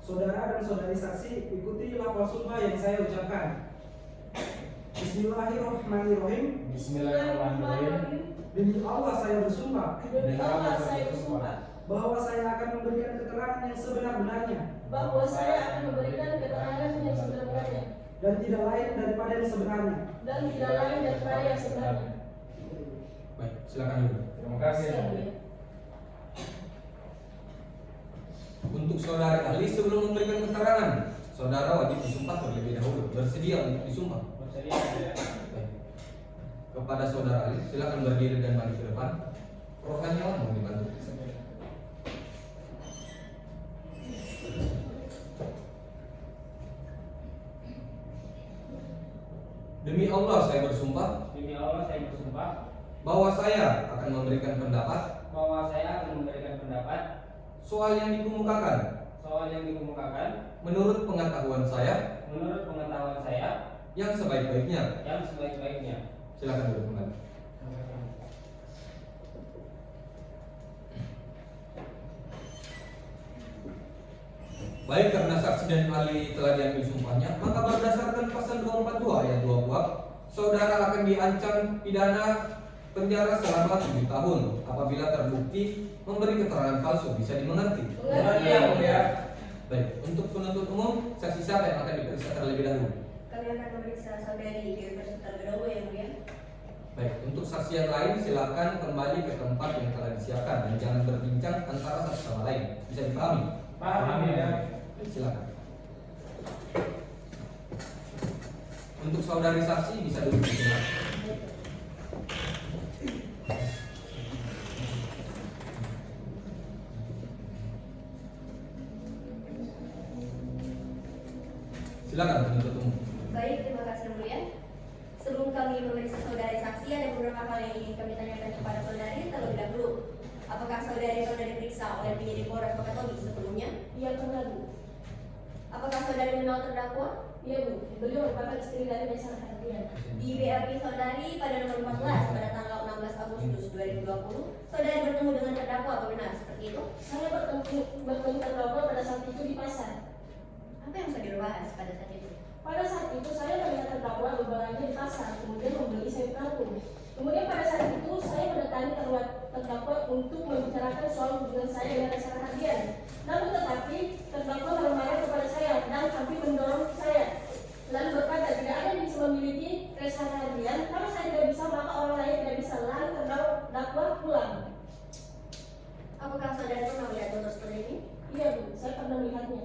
Saudara dan saudari saksi, ikuti lafaz sumpah yang saya ucapkan. Bismillahirrahmanirrahim. Bismillahirrahmanirrahim. Demi Allah saya bersumpah Demi Allah saya bersumpah bahwa saya akan memberikan keterangan yang sebenar-benarnya bahwa saya akan memberikan keterangan yang sebenarnya dan tidak lain daripada yang sebenarnya. dan tidak lain daripada yang sebenarnya. Baik, silakan dulu. Terima kasih yang Siap, mulia. mulia. Untuk saudara ahli, sebelum memberikan keterangan, saudara wajib disumpah terlebih dahulu. Bersedia untuk disumpah? Bersedia yang mulia. Baik. Kepada saudara ahli, silakan berdiri dan maju ke depan. Rohaniawan mohon dibantu. Demi Allah saya bersumpah Demi Allah saya bersumpah bahwa saya akan memberikan pendapat bahwa saya akan memberikan pendapat soal yang dikemukakan soal yang dikemukakan menurut pengetahuan saya yang sebaik-baiknya. Silakan dulu kembali. Baik, karena saksi dan ahli telah diambil sumpahnya, maka berdasarkan pasal 242 ayat 2 KUHP, saudara akan diancam pidana penjara selama 7 tahun apabila terbukti memberi keterangan palsu. Bisa dimengerti? Mengerti yang mulia. Baik, untuk penuntut umum, saksi siapa yang akan diperiksa terlebih dahulu? Kami akan memeriksa saudari Dewi Persuta terlebih dahulu yang mulia. Baik, untuk saksi yang lain silakan kembali ke tempat yang telah disiapkan dan jangan berbincang antara satu sama lain. Bisa dipahami? Paham ya. Silakan. Untuk saudari saksi bisa duduk di sana. Silakan penuntut umum. Baik, terima kasih yang mulia. Sebelum kami memeriksa saudari saksi, ada beberapa hal yang ingin kami tanyakan kepada saudari terlebih dahulu. Apakah saudari pernah diperiksa oleh penyidik Polres Wakatobi sebelumnya? Iya, pernah, Bu. Apakah saudari mengenal terdakwa? Iya, Bu. Beliau merupakan istri dari Desa Hadian. Di BAP saudari pada nomor 14 pada tanggal 16 Agustus 2020, saudari bertemu dengan terdakwa, apa benar seperti itu? Saya bertemu terdakwa pada saat itu di pasar. Apa yang sudah dibahas pada saat itu? Pada saat itu saya melihat terdakwa berbelanja di pasar, kemudian membeli sayur kangkung. Kemudian pada saat itu saya mendatangi terdakwa untuk dengan saya dengan Reza Rahardian. Namun tetapi terdakwa marah-marah kepada saya dan hampir mendorong saya. Lalu berkata tidak ada yang bisa memiliki Reza Rahardian. Kalau saya tidak bisa maka orang lain tidak bisa. Lalu terdakwa pulang. Apakah saudara pernah melihat foto seperti ini? Iya Bu, saya pernah melihatnya.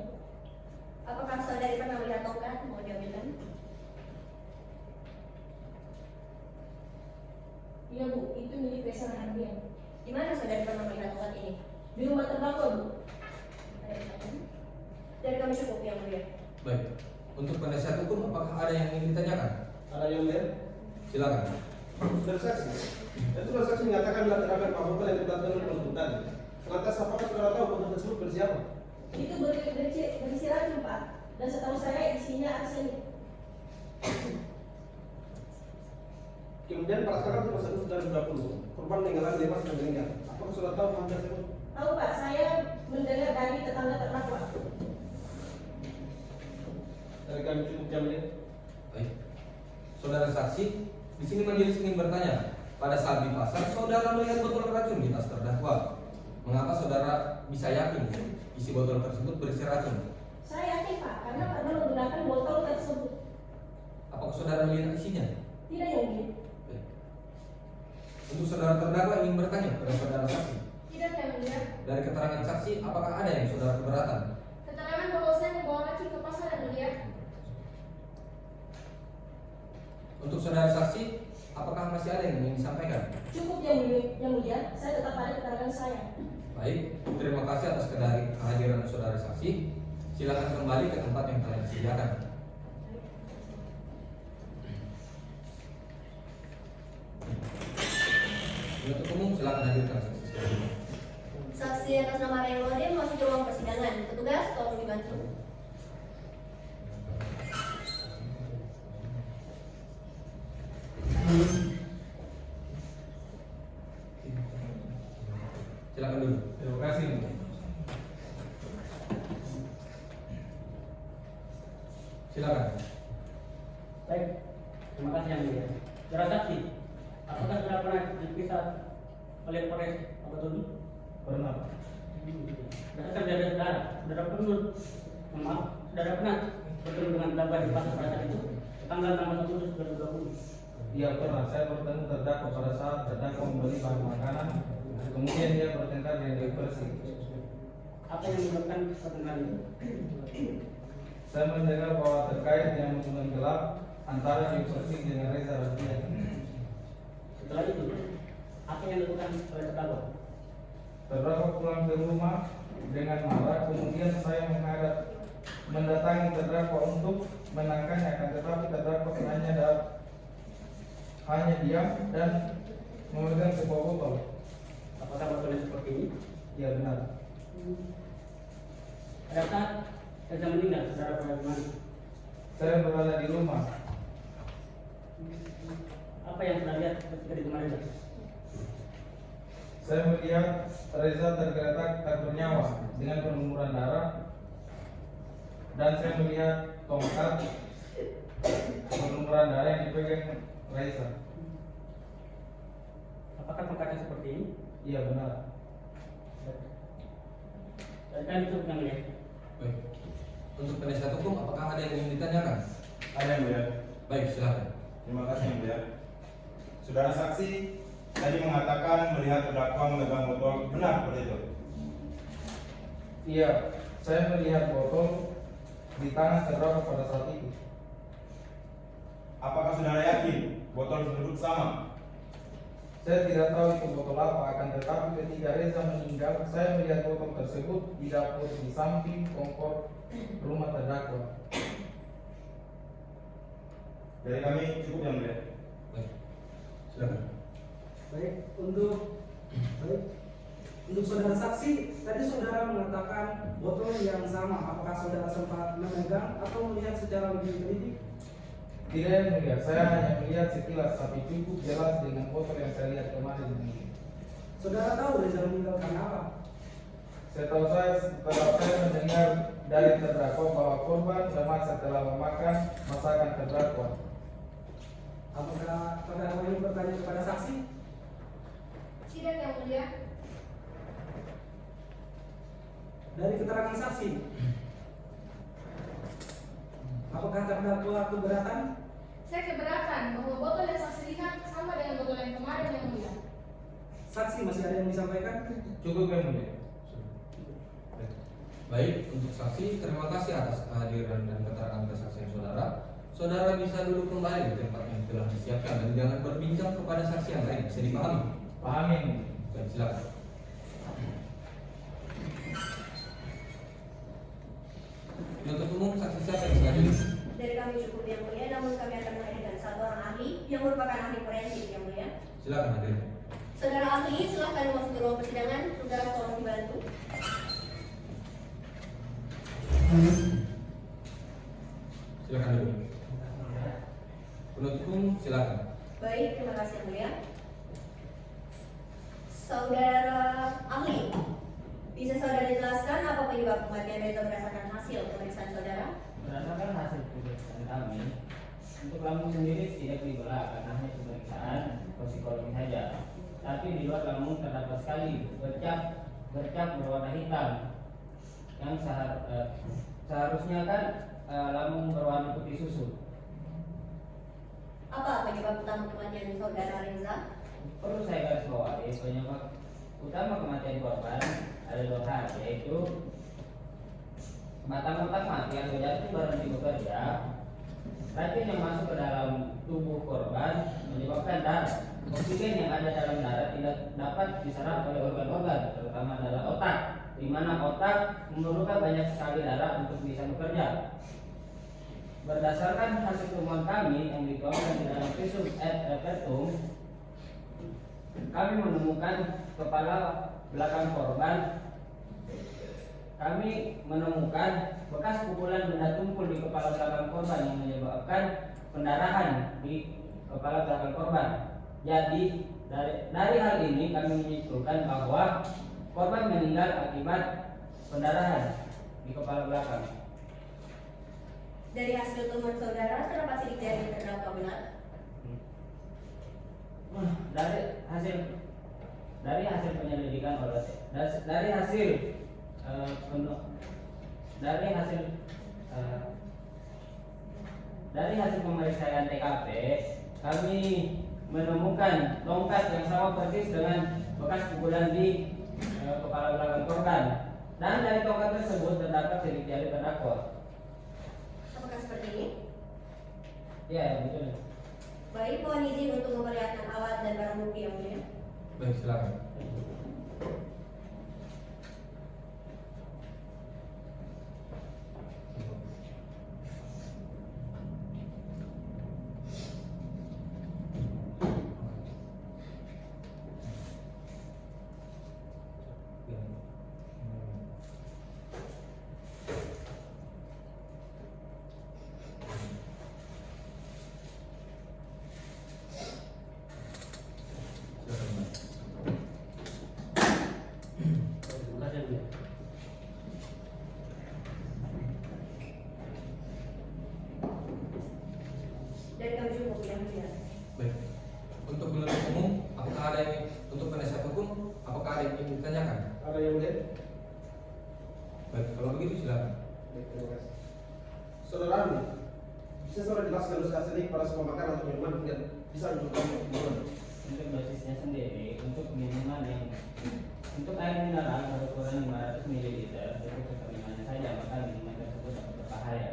Apakah saudari pernah melihat tongkat? Mau diambilkan? Iya Bu, itu milik Reza Rahardian. Di mana saudari pernah melihat tongkat ini? Di rumah terdakwa Bu. Dari kami cukup yang mulia. Baik. Untuk penasihat hukum, apakah ada yang ingin ditanyakan? Ada yang lain? Silakan. Saudara saksi, itu saksi menyatakan bila terdapat Pak Botol yang ditetapkan oleh penuntutan. Lantas apakah saudara tahu botol tersebut berisi apa? Itu berisi racun Pak. Dan setahu saya isinya arsenik. Kemudian pada saat pasal 120, korban meninggal bebas dan meninggal. Apakah saudara tahu hal tersebut? Tahu Pak, saya mendengar dari tetangga terdakwa. Dari kami cukup jam ini. Baik. Saudara saksi, di sini majelis ingin bertanya. Pada saat di pasar, saudara melihat botol racun di tas terdakwa. Mengapa saudara bisa yakin isi botol tersebut berisi racun? Saya yakin Pak, karena pernah menggunakan botol tersebut. Apakah saudara melihat isinya? Tidak yang mulia. Baik. Untuk saudara terdakwa ingin bertanya kepada saudara saksi. Tidak yang mulia. Dari keterangan saksi, apakah ada yang saudara keberatan? Keterangan bahwa saya membawa racun ke pasar yang mulia. Untuk saudara saksi, apakah masih ada yang ingin disampaikan? Cukup yang mulia, saya tetap pada keterangan saya. Baik, terima kasih atas kehadiran saudara saksi. Silakan kembali ke tempat yang telah disediakan. Untuk umum, silakan hadirkan saksi selanjutnya. Saksi atas nama Ray Lode masuk ke ruang persidangan. Petugas, tolong dibantu. Silakan dulu. Terima kasih. Silakan. Baik, terima kasih yang mulia. Saudara saksi, apakah saudara pernah diperiksa oleh Polres Wakatobi? Pernah. Berdasarkan dari saudara pernah bertemu dengan terdakwa di pasar pada saat itu, tanggal 6 Agustus 2020. Iya pernah, saya bertemu terdakwa pada saat terdakwa membeli bahan makanan, kemudian dia bertengkar dengan Dewi Persik. Apa yang menyebabkan pertengkaran itu? Saya mendengar bahwa terkait dengan hubungan gelap antara Dewi Persik dengan Reza Rahardian. Setelah itu, apa yang dilakukan oleh terdakwa? Terdakwa pulang ke rumah dengan marah, kemudian saya mendatangi terdakwa untuk menangkannya, akan tetapi terdakwa hanya diam dan memegang sebuah botol. Apakah botolnya seperti ini? Ya benar. Pada saat Reza meninggal, saudara berada di mana? Saya berada di rumah. Apa yang saudara lihat ketika di rumah Reza? Saya melihat Reza tergeletak tak bernyawa dengan berlumuran darah, dan saya melihat tongkat berlumuran darah yang dipegang Reza. Apakah tongkatnya seperti ini? Iya benar. Dan itu yang mulia. Baik. Untuk penasihat hukum, apakah ada yang ingin ditanyakan? Ada yang mulia. Baik, silakan. Terima kasih yang mulia. Saudara saksi tadi mengatakan melihat terdakwa memegang botol, benar seperti itu? Iya, saya melihat botol di tangan terdakwa pada saat itu. Apakah saudara yakin botol tersebut sama? Saya tidak tahu itu botol apa, akan tetapi ketika Reza meninggal, saya melihat botol tersebut di dapur di samping kompor rumah terdakwa. Dari kami cukup yang mulia. Baik. Silakan. Baik, untuk saudara saksi, tadi saudara mengatakan botol yang sama. Apakah saudara sempat memegang atau melihat secara lebih teliti? Tidak yang mulia, saya hanya melihat sekilas, tapi cukup jelas dengan botol yang saya lihat kemarin ini. Saudara tahu Reza meninggal karena apa? Setahu saya, setelah saya mendengar dari terdakwa bahwa korban lemas setelah memakan masakan terdakwa. Apakah terdakwa ini bertanya kepada saksi? Tidak yang mulia. dari keterangan saksi, apakah terdakwa keberatan? Saya keberatan bahwa botol yang saksi lihat sama dengan botol yang kemarin yang mulia. Saksi masih ada yang disampaikan? Cukup yang mulia. Baik, untuk saksi terima kasih atas kehadiran dan keterangan kesaksian saudara. Saudara bisa duduk kembali di tempat yang telah disiapkan dan jangan berbincang kepada saksi yang lain. Bisa dipahami? Pahami. Baik, silakan. Untuk umum saksi siapa yang selanjutnya? Dari kami cukup yang mulia, namun kami akan menghadirkan satu orang ahli yang merupakan ahli forensik yang mulia. Silakan hadir. Saudara ahli, silahkan masuk ke ruang persidangan. Saudara tolong dibantu. Silakan duduk. Penuntut umum silakan. Baik, terima kasih yang mulia. Saudara ahli, bisa saudara jelaskan apa penyebab kematian Reza berdasarkan hasil pemeriksaan saudara? Berdasarkan hasil pemeriksaan kami, untuk lambung sendiri tidak dibelah karena hanya pemeriksaan toksikologi saja. Tapi di luar lambung terdapat sekali bercak berwarna hitam yang seharusnya kan lambung berwarna putih susu. Apa penyebab utama kematian saudara Reza? Perlu saya garis bawahi, penyebab utama kematian korban ada dua hal, yaitu batang otak mati atau jantung berhenti bekerja, racun yang masuk ke dalam tubuh korban menyebabkan darah. Oksigen yang ada dalam darah tidak dapat diserap oleh organ-organ, terutama adalah otak, di mana otak memerlukan banyak sekali darah untuk bisa bekerja. Berdasarkan hasil temuan kami yang dituangkan di dalam visum et repertum, kami menemukan kepala belakang korban. Kami menemukan bekas pukulan benda tumpul di kepala belakang korban yang menyebabkan pendarahan di kepala belakang korban. Jadi dari hal ini kami menyimpulkan bahwa korban meninggal akibat pendarahan di kepala belakang. Dari hasil temuan saudara, terdapat sidik jari terdakwa benar? Dari hasil penyelidikan oleh dari hasil pemeriksaan TKP, kami menemukan tongkat yang sama persis dengan bekas pukulan di kepala belakang korban, dan dari tongkat tersebut terdapat sidik jari terdakwa. Apakah seperti ini? Ya, betul. Baik, mohon izin untuk memperlihatkan alat dan barang bukti yang mulia. Baik, silakan. Dari kami cukup yang mulia. Baik. Untuk penuntut umum, apakah ada yang untuk penasihat hukum, apakah ada yang ingin ditanyakan? Ada yang mulia? Baik, kalau begitu silakan. Baik, terima kasih. Saudara ahli, bisa saudara jelaskan dosisnya ini pada semua makanan atau minuman dan bisa menunjukkan minuman? Untuk dosisnya sendiri, untuk minuman yang untuk air mineral berukuran 500 ml, itu kekeringannya saja, maka minuman tersebut dapat berbahaya.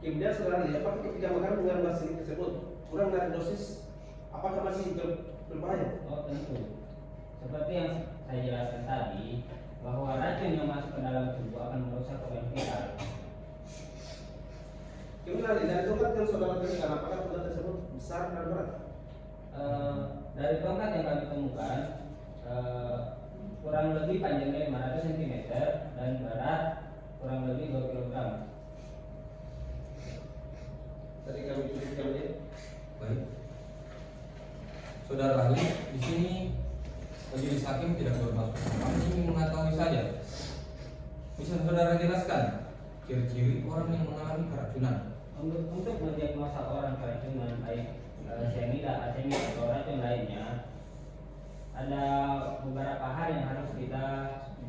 Kemudian saudara ahli, apakah ketika makan dengan basi tersebut kurang dari dosis, apakah masih berbahaya? Oh tentu, seperti yang saya jelaskan tadi, bahwa racun yang masuk ke dalam tubuh akan merusak organ vital. Kemudian dari tongkat yang saudara temukan, apakah tongkat tersebut besar dan berat? Dari tongkat yang kami temukan, kurang lebih panjangnya 500 cm dan berat kurang lebih 2 kg. Tadi kami tunjukkan dia. Baik. Saudara ahli, di sini majelis hakim tidak bermaksud. Kami ingin mengetahui saja. Bisa saudara jelaskan ciri-ciri orang yang mengalami keracunan? Untuk mendiagnosa orang keracunan baik cyanida, arsenik atau racun lainnya, ada beberapa hal yang harus kita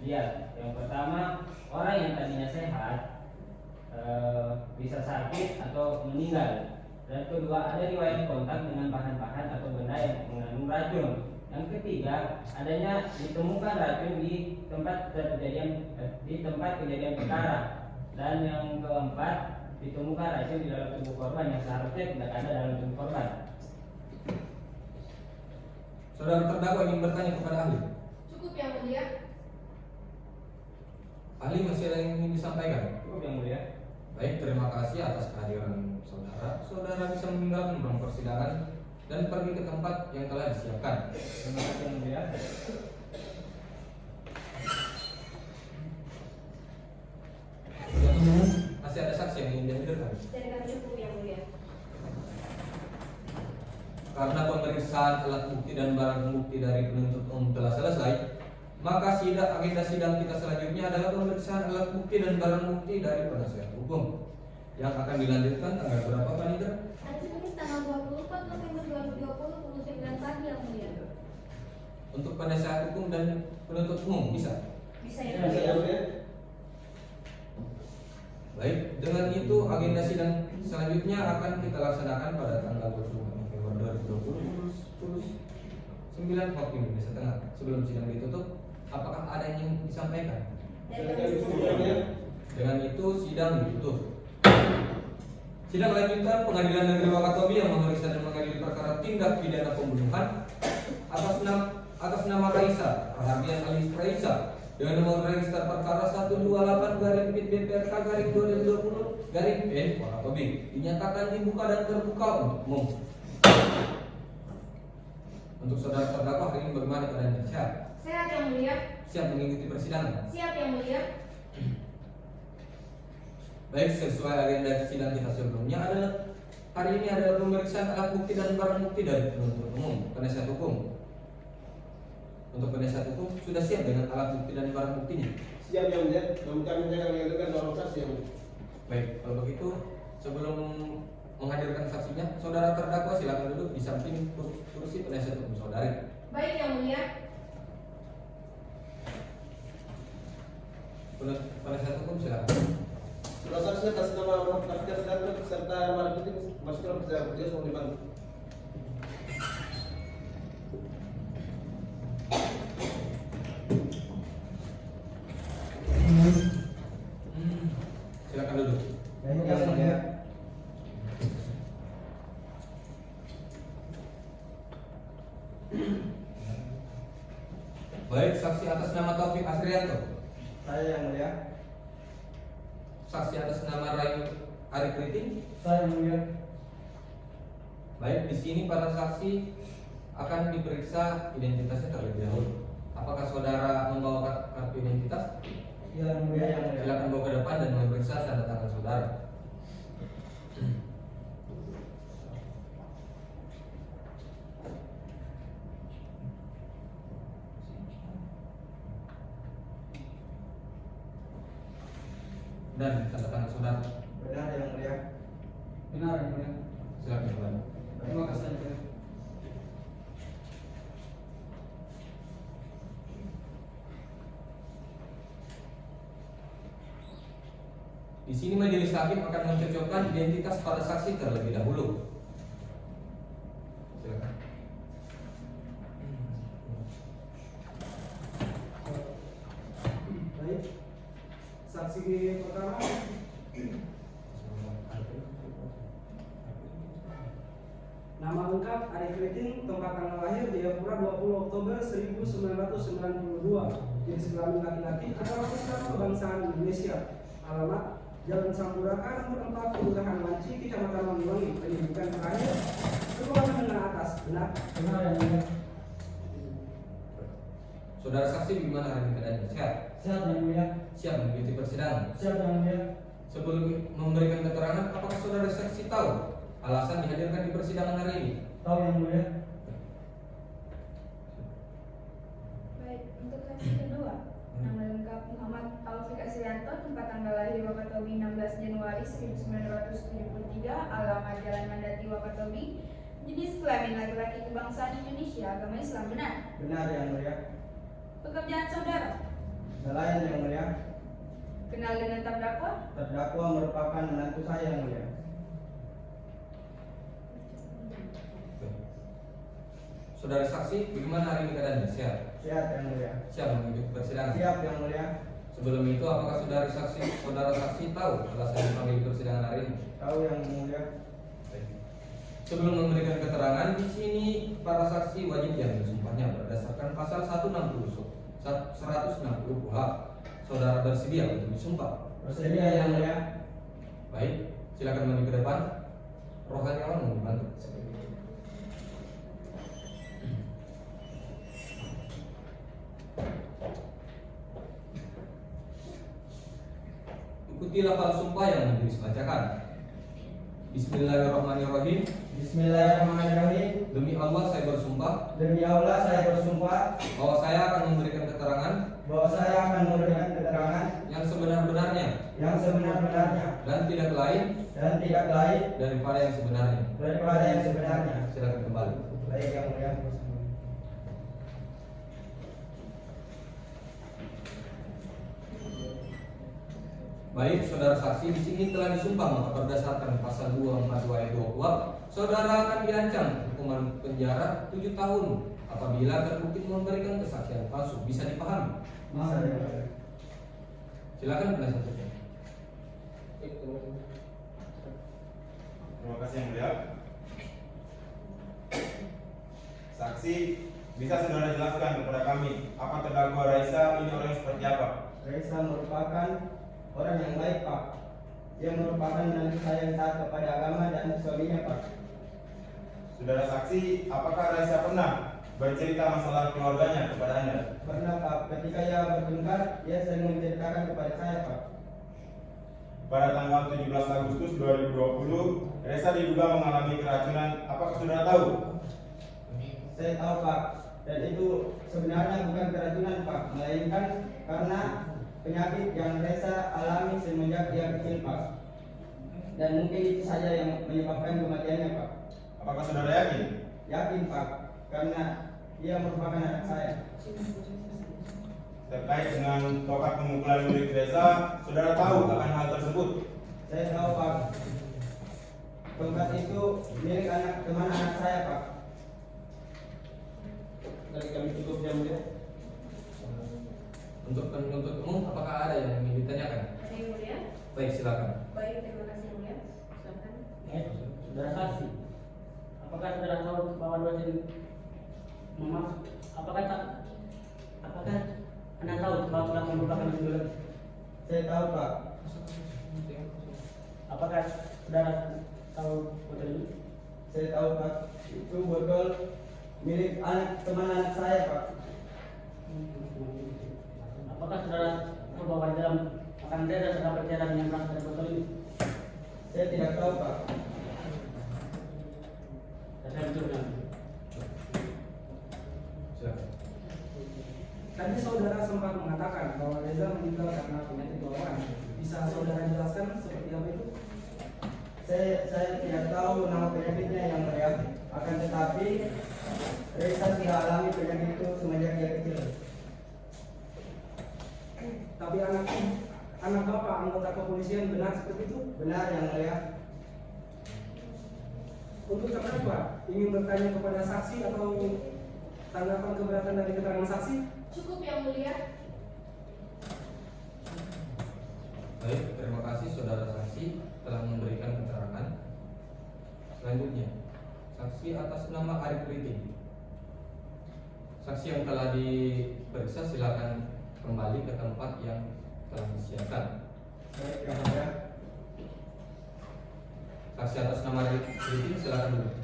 lihat. Yang pertama, orang yang tadinya sehat bisa sakit atau meninggal. Dan kedua, ada riwayat kontak dengan bahan-bahan atau benda yang mengandung racun. Yang ketiga, adanya ditemukan racun di tempat kejadian perkara. Dan yang keempat, ditemukan racun di dalam tubuh korban yang seharusnya tidak ada dalam tubuh korban. Saudara terdakwa ingin bertanya kepada ahli. Cukup yang mulia. Ahli masih ada yang ingin disampaikan? Cukup yang mulia. Baik, terima kasih atas kehadiran saudara. Saudara bisa meninggalkan ruang persidangan dan pergi ke tempat yang telah disiapkan. Terima kasih yang mulia. Masih ada saksi yang ingin dihadirkan? Dari kami cukup yang mulia. Karena pemeriksaan alat bukti dan barang bukti dari penuntut umum telah selesai, maka agenda sidang kita selanjutnya adalah pemeriksaan alat bukti dan barang bukti dari penasihat hukum yang akan dilanjutkan tanggal berapa, Pak Nidra? Hari Kamis tanggal 24 November 2020 pukul 9 pagi yang mulia. Untuk penasihat hukum dan penuntut umum bisa? Bisa yang mulia. Baik, dengan itu agenda sidang selanjutnya akan kita laksanakan pada tanggal 25 November 2020 9 waktu Indonesia Tengah. Sebelum sidang ditutup, apakah ada yang ingin disampaikan? Dari kami cukup yang mulia. Dengan itu sidang ditutup. Sidang lanjutan Pengadilan Negeri Wakatobi yang memeriksa dan mengadili perkara tindak pidana pembunuhan atas nama Raisa Rahardian alias Raisa dengan nomor register perkara 128/BPRK/2020/N Wakatobi dinyatakan dibuka dan terbuka untuk umum. Untuk saudara terdakwa hari ini bagaimana keadaannya? Sehat? Sehat yang mulia. Siap mengikuti persidangan? Siap yang mulia. Baik, sesuai agenda sidang kita sebelumnya adalah hari ini adalah pemeriksaan alat bukti dan barang bukti dari penuntut umum, penasihat hukum. Untuk penasihat hukum sudah siap dengan alat bukti dan barang buktinya? Siap yang mulia. Namun kami jangan menghadirkan orang saksi yang mulia. Baik, kalau begitu sebelum menghadirkan saksinya, saudara terdakwa silakan duduk di samping kursi penasihat hukum saudari. Baik yang mulia. Penasihat hukum silakan. Saudara saksi atas nama Muhammad Rafiq Sedang serta nama Rizik masuk dalam persidangan berjelas mohon dibantu. Silakan duduk. Baik yang mulia. Baik, saksi atas nama Taufik Asrianto. Saya yang mulia. Saksi atas nama Rai Arif Riting. Saya yang mulia. Baik, di sini para saksi akan diperiksa identitasnya terlebih dahulu. Apakah saudara membawa kartu identitas? Iya yang mulia, yang mulia. Silakan bawa ke depan dan memeriksa tanda tangan saudara. Dan tanda tangan saudara. Benar yang mulia. Benar yang mulia. Silakan kembali. Terima kasih yang mulia. Di sini majelis hakim akan mencocokkan identitas para saksi terlebih dahulu. Silakan. Baik. Saksi pertama. Nama lengkap Arif Riting, tempat tanggal lahir Jayapura 20 Oktober 1992. Jenis kelamin laki-laki, agama Islam, kebangsaan Indonesia. Alamat Jalan Sampuraka nomor 4 Kelurahan Manci, Kecamatan Wangi-Wangi. Pendidikan terakhir sekolah menengah atas. Benar? Benar yang mulia. Saudara saksi bagaimana hari ini keadaannya? Sehat? Siap yang mulia. Siap mengikuti persidangan? Siap yang mulia. Sebelum memberikan keterangan, apakah saudara saksi tahu alasan dihadirkan di persidangan hari ini? Tahu yang mulia. Baik, untuk saksi kedua, nama lengkap Muhammad Taufik Asrianto, tempat tanggal lahir Wakatobi 16 Januari 1973, alamat Jalan Mandati Wakatobi, jenis kelamin laki-laki, kebangsaan Indonesia, agama Islam. Benar? Benar yang mulia. Pekerjaan saudara? Nelayan yang mulia. Kenal dengan terdakwa? Terdakwa merupakan menantu saya yang mulia. Saudara saksi, bagaimana hari ini keadaannya? Sehat? Sehat yang mulia. Siap mengikuti persidangan? Siap yang mulia. Sebelum itu, apakah saudara saksi tahu alasan dipanggil di persidangan hari ini? Tahu yang mulia. Sebelum memberikan keterangan, di sini para saksi wajib yang bersumpahnya berdasarkan pasal 160 KUHP. Saudara bersedia untuk disumpah? Bersedia yang mulia. Baik, silakan maju ke depan. Rohaniawan membantu. Ikuti lafal sumpah yang majelis bacakan. Bismillahirrahmanirrahim. Bismillahirrahmanirrahim. Demi Allah saya bersumpah Demi Allah saya bersumpah bahwa saya akan memberikan keterangan bahwa saya akan memberikan keterangan yang sebenar-benarnya dan tidak lain daripada yang sebenarnya. Silakan kembali. Baik yang mulia. Baik, saudara saksi di sini telah disumpah maka berdasarkan pasal 242 ayat 2 KUHP, saudara akan diancam hukuman penjara 7 tahun apabila terbukti memberikan kesaksian palsu. Bisa dipahami? Silakan penasihat hukum. Terima kasih yang mulia. Saksi, bisa saudara jelaskan kepada kami apa terdakwa Raisa ini orang seperti apa? Raisa merupakan orang yang baik, Pak. Dia merupakan menantu saya yang taat kepada agama dan suaminya, Pak. Saudara saksi, apakah Raisa pernah bercerita masalah keluarganya kepada Anda? Pernah, Pak. Ketika ia bertengkar, dia sering menceritakan kepada saya, Pak. Pada tanggal 17 Agustus 2020, Raisa diduga mengalami keracunan. Apakah saudara tahu? Saya tahu, Pak. Dan itu sebenarnya bukan keracunan, Pak, melainkan karena penyakit yang Raisa alami semenjak dia kecil, Pak. Dan mungkin itu saja yang menyebabkan kematiannya, Pak. Apakah saudara yakin? Yakin, Pak, karena dia merupakan anak saya. Terkait dengan tongkat pemukulan milik Raisa, saudara tahu akan hal tersebut? Saya tahu, Pak. Tongkat itu milik teman anak saya, Pak. Dari kami cukup yang mulia. Untuk penuntut umum, apakah ada yang ingin ditanyakan? Ada yang mulia? Baik, silakan. Baik, terima kasih yang mulia. Silakan. Saudara saksi, apakah saudara tahu bahwa dosen apakah Anda tahu bahwa sudah merupakan jualan? Saya tahu, Pak. Apakah saudara tahu botol ini? Saya tahu, Pak. Itu botol milik teman anak saya, Pak. Apakah saudara tahu bahwa di dalam makan reda terdapat cairan yang berasal dari botol ini? Saya tidak tahu, Pak. Saya mencoba. Silakan. Tadi saudara sempat mengatakan bahwa Reza meninggal karena penyakit bawaan. Bisa saudara jelaskan seperti apa itu? Saya tidak tahu nama penyakitnya yang mulia. Akan tetapi Reza sudah alami penyakit itu semenjak dia kecil. Tapi anak bapak anggota kepolisian benar seperti itu? Benar yang mulia. Untuk terdakwa ingin bertanya kepada saksi atau tanggapan keberatan dari keterangan saksi? Cukup yang mulia. Baik, terima kasih saudara saksi telah memberikan keterangan. Selanjutnya, saksi atas nama Arif Riting. Saksi yang telah diperiksa silakan kembali ke tempat yang telah disiapkan. Baik yang mulia. Saksi atas nama Arif Riting silakan duduk.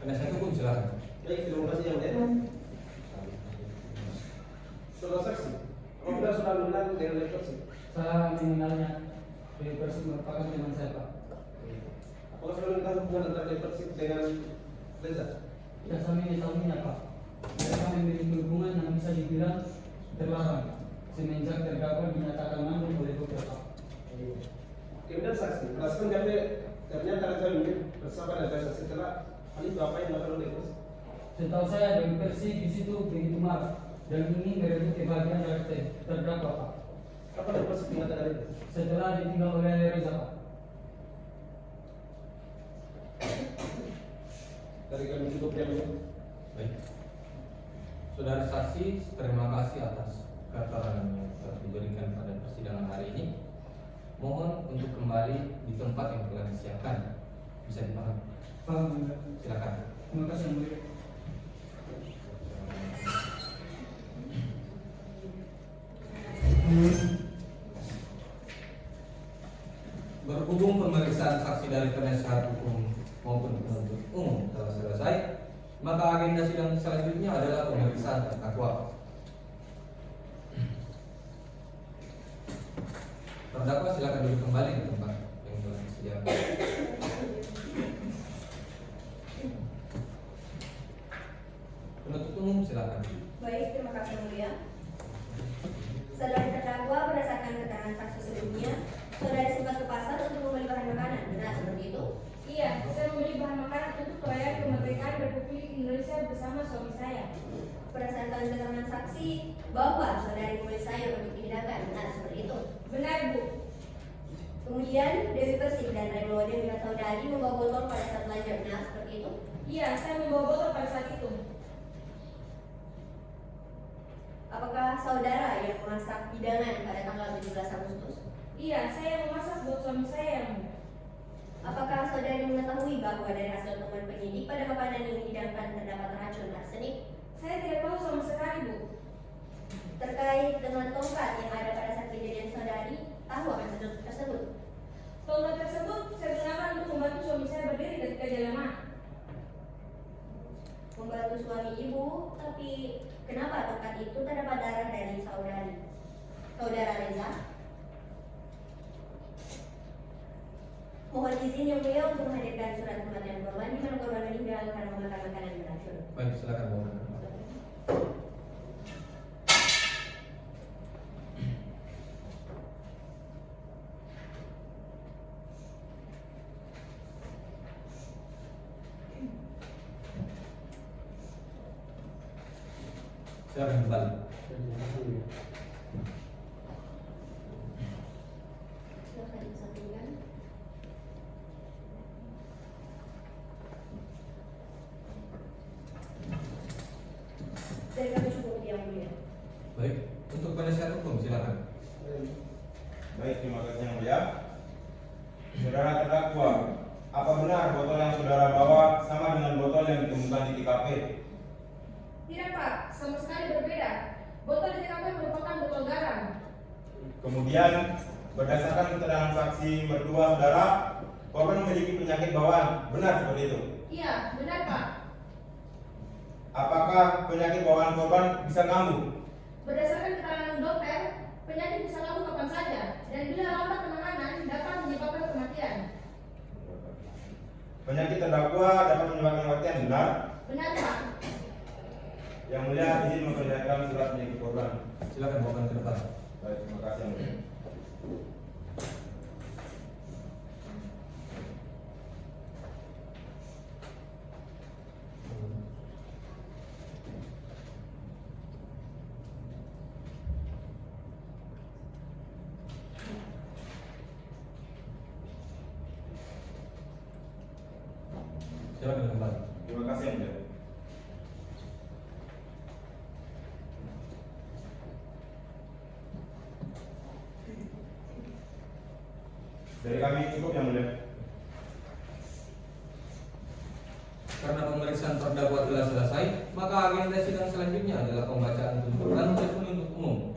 Penasihat hukum silakan. Baik, terima kasih yang mulia. Saudara saksi, apabila sudah mengenal dengan Leversi? Saya mengenalnya. Leversi merupakan teman saya, Pak. Apakah sudah mengenal hubungan antara Leversi dengan Reza? Tidak saya mengetahuinya, Pak. Mereka memiliki hubungan yang bisa dibilang terlarang semenjak terdakwa dinyatakan manggung oleh dokter, Pak. Kemudian saksi, berdasarkan kami ternyata Reza bersama dengan Reza setelah hal itu apa yang dilakukan oleh Leversi? Setahu saya Dewi Persik di situ begitu marah dan ingin merebut kebahagiaan dari terdakwa, Pak. Kapan Dewi Persik mengatakan itu? Setelah ditinggal oleh Reza, Pak. Dari kami cukup yang ini. Baik. Saudara saksi, terima kasih atas keterangan yang telah diberikan pada persidangan hari ini. Mohon untuk kembali di tempat yang telah disiapkan. Bisa dipahami? Paham. Silakan. Terima kasih yang mulia. Berhubung pemeriksaan saksi dari penasihat hukum maupun penuntut umum telah selesai, maka agenda sidang selanjutnya adalah pemeriksaan terdakwa. Terdakwa silakan duduk kembali di tempat yang telah disediakan. Penuntut umum silakan. Baik, terima kasih mulia. Saudara terdakwa berdasarkan keterangan saksi sebelumnya, saudara sempat ke pasar untuk membeli bahan makanan, benar seperti itu? Iya, saya membeli bahan makanan untuk perayaan kemerdekaan Republik Indonesia bersama suami saya. Berdasarkan keterangan saksi bahwa saudari membeli sayur untuk dihidangkan, benar seperti itu? Benar, Bu. Kemudian Dewi Persik dan Remlode dengan saudari membawa botol pada saat belanja, benar seperti itu? Iya, saya membawa botol pada saat itu. Apakah saudara yang memasak hidangan pada tanggal 17 Agustus? Iya, saya yang memasak buat suami saya yang mulia. Apakah saudari mengetahui bahwa dari hasil temuan penyidik pada makanan yang dihidangkan terdapat racun arsenik? Saya tidak tahu sama sekali, Bu. Terkait dengan tongkat yang ada pada saat kejadian saudari, tahu akan tersebut? Tongkat tersebut saya gunakan untuk membantu suami saya berdiri ketika jalan lemah. Membantu suami ibu, tapi kenapa tongkat itu terdapat darah dari saudara Reza? Mohon izin yang mulia untuk menghadirkan surat kematian korban di mana korban meninggal karena memakan makanan beracun. Baik, silakan bawa. Silakan kembali. Silakan disampaikan. Dari kami cukup yang mulia. Baik, untuk penasihat hukum silakan. Baik, terima kasih yang mulia. Saudara terdakwa, apa benar botol yang saudara bawa sama dengan botol yang ditemukan di TKP? Tidak, Pak. Sama sekali berbeda. Botol di TKP merupakan botol garam. Kemudian, berdasarkan keterangan saksi mertua saudara, korban memiliki penyakit bawaan. Benar seperti itu? Iya, benar, Pak. Apakah penyakit bawaan korban bisa kambuh? Berdasarkan keterangan dokter, penyakit bisa kambuh kapan saja dan bila lambat penanganan dapat menyebabkan kematian. Penyakit terdakwa dapat menyebabkan kematian, benar? Benar, Pak. Yang mulia izin memperlihatkan surat penyakit korban. Silakan bawa ke depan. Baik, terima kasih yang mulia. Silakan kembali. Terima kasih yang mulia. Dari kami cukup yang mulia. Karena pemeriksaan terdakwa telah selesai, maka agenda sidang selanjutnya adalah pembacaan tuntutan oleh penuntut umum.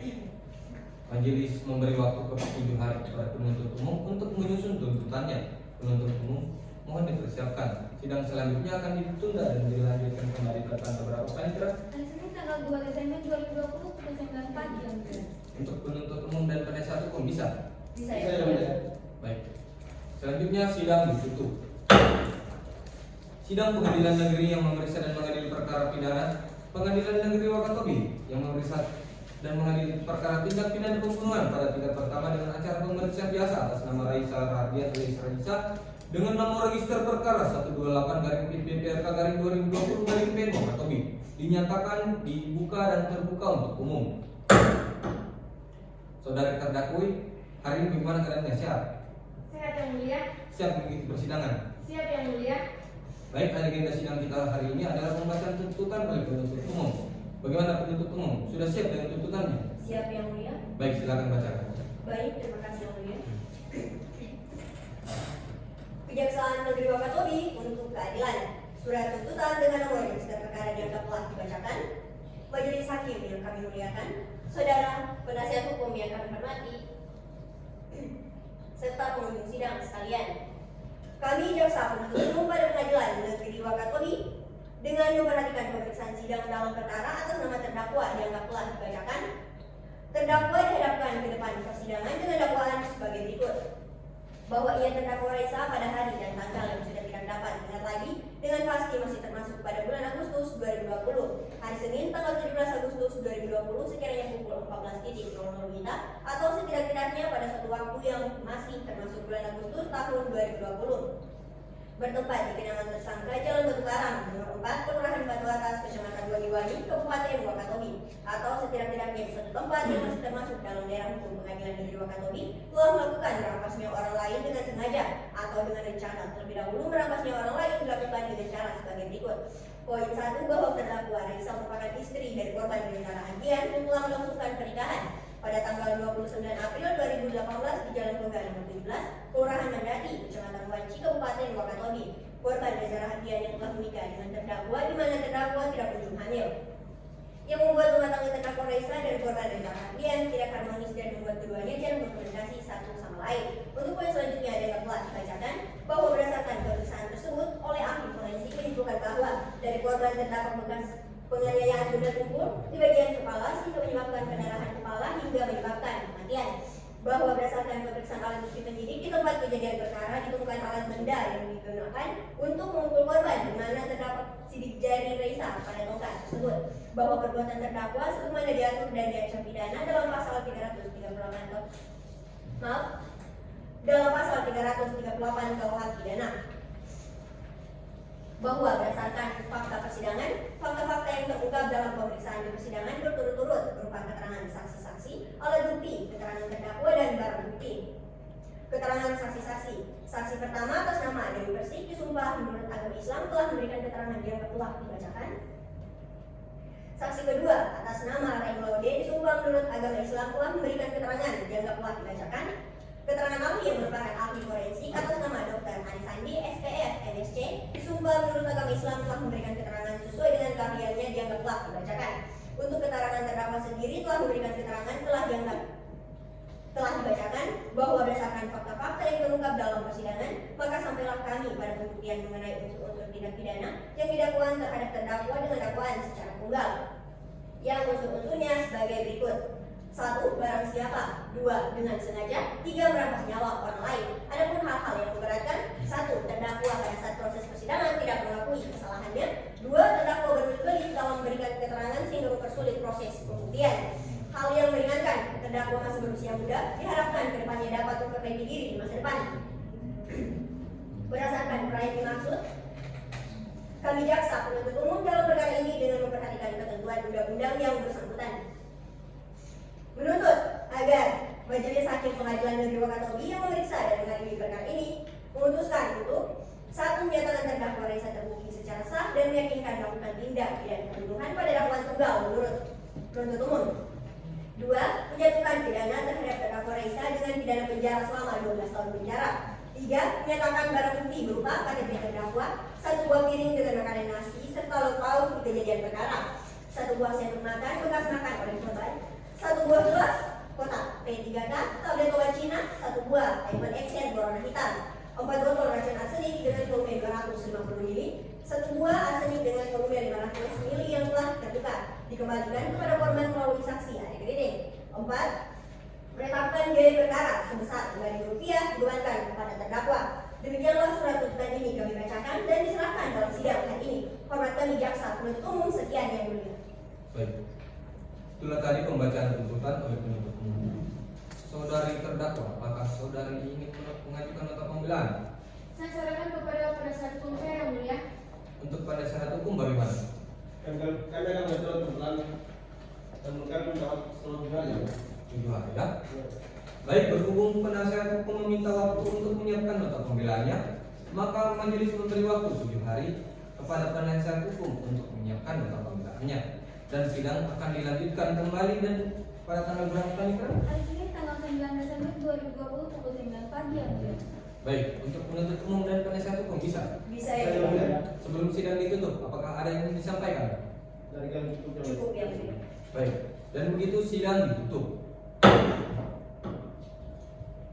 Majelis memberi waktu ke 7 hari kepada penuntut umum untuk menyusun tuntutannya. Penuntut umum mohon dipersiapkan. Sidang selanjutnya akan ditunda dan dilanjutkan kembali pada tanggal berapa Panitra? Hari Senin tanggal 2 Desember 2020 pukul 9 pagi yang mulia. Untuk penuntut umum dan penasihat hukum bisa? Bisa Saya ya? yang mulia. Baik. Selanjutnya sidang ditutup. Sidang Pengadilan Negeri yang memeriksa dan mengadili perkara pidana, Pengadilan Negeri Wakatobi yang memeriksa dan mengadili perkara tindak pidana pembunuhan pada tingkat pertama dengan acara pemeriksaan biasa atas nama Raisa Radiat Raisa dengan nomor register perkara 128/PPRK/2020 atau BIM dinyatakan dibuka dan terbuka untuk umum. Saudari terdakwa, hari ini bagaimana keadaannya? Sehat? Sehat yang mulia. Siap mengikuti persidangan? Siap yang mulia. Baik, agenda sidang kita hari ini adalah pembacaan tuntutan oleh penuntut umum. Bagaimana penuntut umum? Sudah siap dengan tuntutannya? Siap yang mulia. Baik, silakan bacakan. Baik, terima kasih yang mulia. Kejaksaan Negeri Wakatobi untuk keadilan. Surat tuntutan dengan nomor register perkara dianggap telah dibacakan. Majelis hakim yang kami muliakan, saudara penasihat hukum yang kami hormati, serta pengunjung sidang sekalian. Kami jaksa penuntut umum pada pengadilan negeri Wakatobi dengan memperhatikan pemeriksaan sidang dalam perkara atas nama terdakwa dianggap telah dibacakan. Terdakwa dihadapkan ke depan persidangan dengan dakwaan sebagai berikut: bahwa ia terdakwa Raisa pada hari dan tanggal yang sudah tidak dapat diingat lagi dengan pasti masih termasuk pada bulan Agustus 2020, hari Senin tanggal 17 Agustus 2020 sekiranya pukul 14.00 WITA atau setidak-tidaknya pada satu waktu yang masih termasuk bulan Agustus tahun 2020, bertempat di kenangan tersangka Jalan Batu Karang nomor 4 Kelurahan Batu Atas, Kecamatan Wangi-Wangi, Kabupaten Wakatobi, atau setidak-tidaknya di satu tempat yang masih termasuk dalam daerah hukum pengadilan negeri Wakatobi telah melakukan merampasnya orang lain dengan sengaja atau dengan rencana. Terlebih dahulu merampasnya orang lain dilakukan dengan cara sebagai berikut. Poin 1, bahwa terdakwa Raisa merupakan istri dari korban berencana Andian yang telah melangsungkan pernikahan pada tanggal 29 April 2018 di Jalan Boga nomor 17, Kelurahan Mandati, Kecamatan Wanci, Kabupaten Wakatobi. Korban Reza Rahadian yang telah menikah dengan terdakwa di mana terdakwa tidak kunjung hamil, yang membuat rumah tangga terdakwa Raisa dan korban Reza Rahadian tidak harmonis dan membuat keduanya jarang berkomunikasi satu sama lain. Untuk poin selanjutnya yang telah dibacakan bahwa berdasarkan pemeriksaan tersebut oleh ahli forensik menyimpulkan bahwa dari korban terdapat bekas penganiayaan benda tumpul di bagian kepala sehingga menyebabkan pendarahan kepala hingga menyebabkan kematian. Bahwa berdasarkan pemeriksaan alat bukti penyidik di tempat kejadian perkara ditemukan alat benda yang digunakan untuk memukul korban di mana terdapat sidik jari Raisa pada tongkat tersebut. Bahwa perbuatan terdakwa sebagaimana diatur dan diancam pidana dalam pasal 338 KUH pidana. Bahwa berdasarkan fakta persidangan, fakta-fakta yang terungkap dalam pemeriksaan di persidangan berturut-turut berupa keterangan saksi-saksi, alat bukti, keterangan terdakwa dan barang bukti. Keterangan saksi-saksi. Saksi pertama atas nama Dewi Persik disumpah menurut agama Islam telah memberikan keterangan yang telah dibacakan. Saksi kedua atas nama Raim Laude disumpah menurut agama Islam telah memberikan keterangan yang telah dibacakan. Keterangan ahli yang merupakan ahli forensik atas nama Dr. Anisandi, SPF, MSc, disumpah menurut agama Islam telah memberikan keterangan sesuai dengan keahliannya dianggap telah dibacakan. Untuk keterangan terdakwa sendiri telah memberikan keterangan telah dibacakan bahwa berdasarkan fakta-fakta yang terungkap dalam persidangan, maka sampailah kami pada pembuktian mengenai unsur-unsur tindak pidana yang didakwakan terhadap terdakwa dengan dakwaan secara tunggal. Yang unsur-unsurnya sebagai berikut: 1. Barang siapa. 2. Dengan sengaja. 3. Merampas nyawa orang lain. Adapun hal-hal yang memberatkan: 1. Terdakwa pada saat proses persidangan tidak mengakui kesalahannya. 2. Terdakwa berbelit-belit dalam memberikan keterangan sehingga mempersulit proses pembuktian. Hal yang meringankan: terdakwa masih berusia muda, diharapkan kedepannya dapat memperbaiki diri di masa depan. Berdasarkan proyek dimaksud, kami jaksa penuntut umum dalam perkara ini dengan memperhatikan ketentuan undang-undang yang bersangkutan menuntut agar Majelis Hakim Pengadilan Negeri Wakatobi yang memeriksa dan mengadili perkara ini memutuskan untuk: 1. Menyatakan terdakwa Raisa terbukti secara sah dan meyakinkan melakukan tindak pidana pembunuhan pada dakwaan tunggal menurut penuntut umum. 2. Menjatuhkan pidana terhadap terdakwa Raisa dengan pidana penjara selama 12 tahun penjara. 3. Menyatakan barang bukti berupa KTP terdakwa, 1 buah piring dengan makanan nasi serta lauk di kejadian perkara, 1 buah sendok makan bekas makan oleh korban, 1 buah gelas kotak P3K tablet obat Cina, 1 buah iPhone XR berwarna hitam, 4 botol racun arsenik dengan volume 250 ml, 1 buah arsenik dengan volume 500 ml yang telah tertukar dikembalikan kepada korban melalui saksi adik kredit. 4. Menetapkan biaya perkara sebesar Rp5.000 dibebankan kepada terdakwa. Demikianlah surat tuntutan ini kami bacakan dan diserahkan dalam sidang hari ini. Hormat kami jaksa penuntut umum, sekian yang mulia. Baik. Itulah tadi pembacaan tuntutan oleh penuntut umum. Saudari terdakwa, apakah saudari ini mengajukan nota pembelaan? Saya serahkan kepada penasihat hukum saya yang mulia. Untuk penasihat hukum bagaimana? Kami akan mencoba perbulan dan kami mendapat seluruh hari. 7 hari ya. Baik, berhubung penasihat hukum meminta waktu untuk menyiapkan nota pembelaannya, maka majelis memberi waktu 7 hari kepada penasihat hukum untuk menyiapkan nota pembelaannya, dan sidang akan dilanjutkan kembali dan pada tanggal berapa kali kan? Hari ini tanggal 9 Desember 2020 pukul 9 pagi yang mulia. Baik, untuk penuntut umum dan penasihat hukum bisa? Bisa ya mulia. Sebelum sidang ditutup, apakah ada yang ingin disampaikan? Dari kami cukup Cukup ya mulia. Baik, dan begitu sidang ditutup.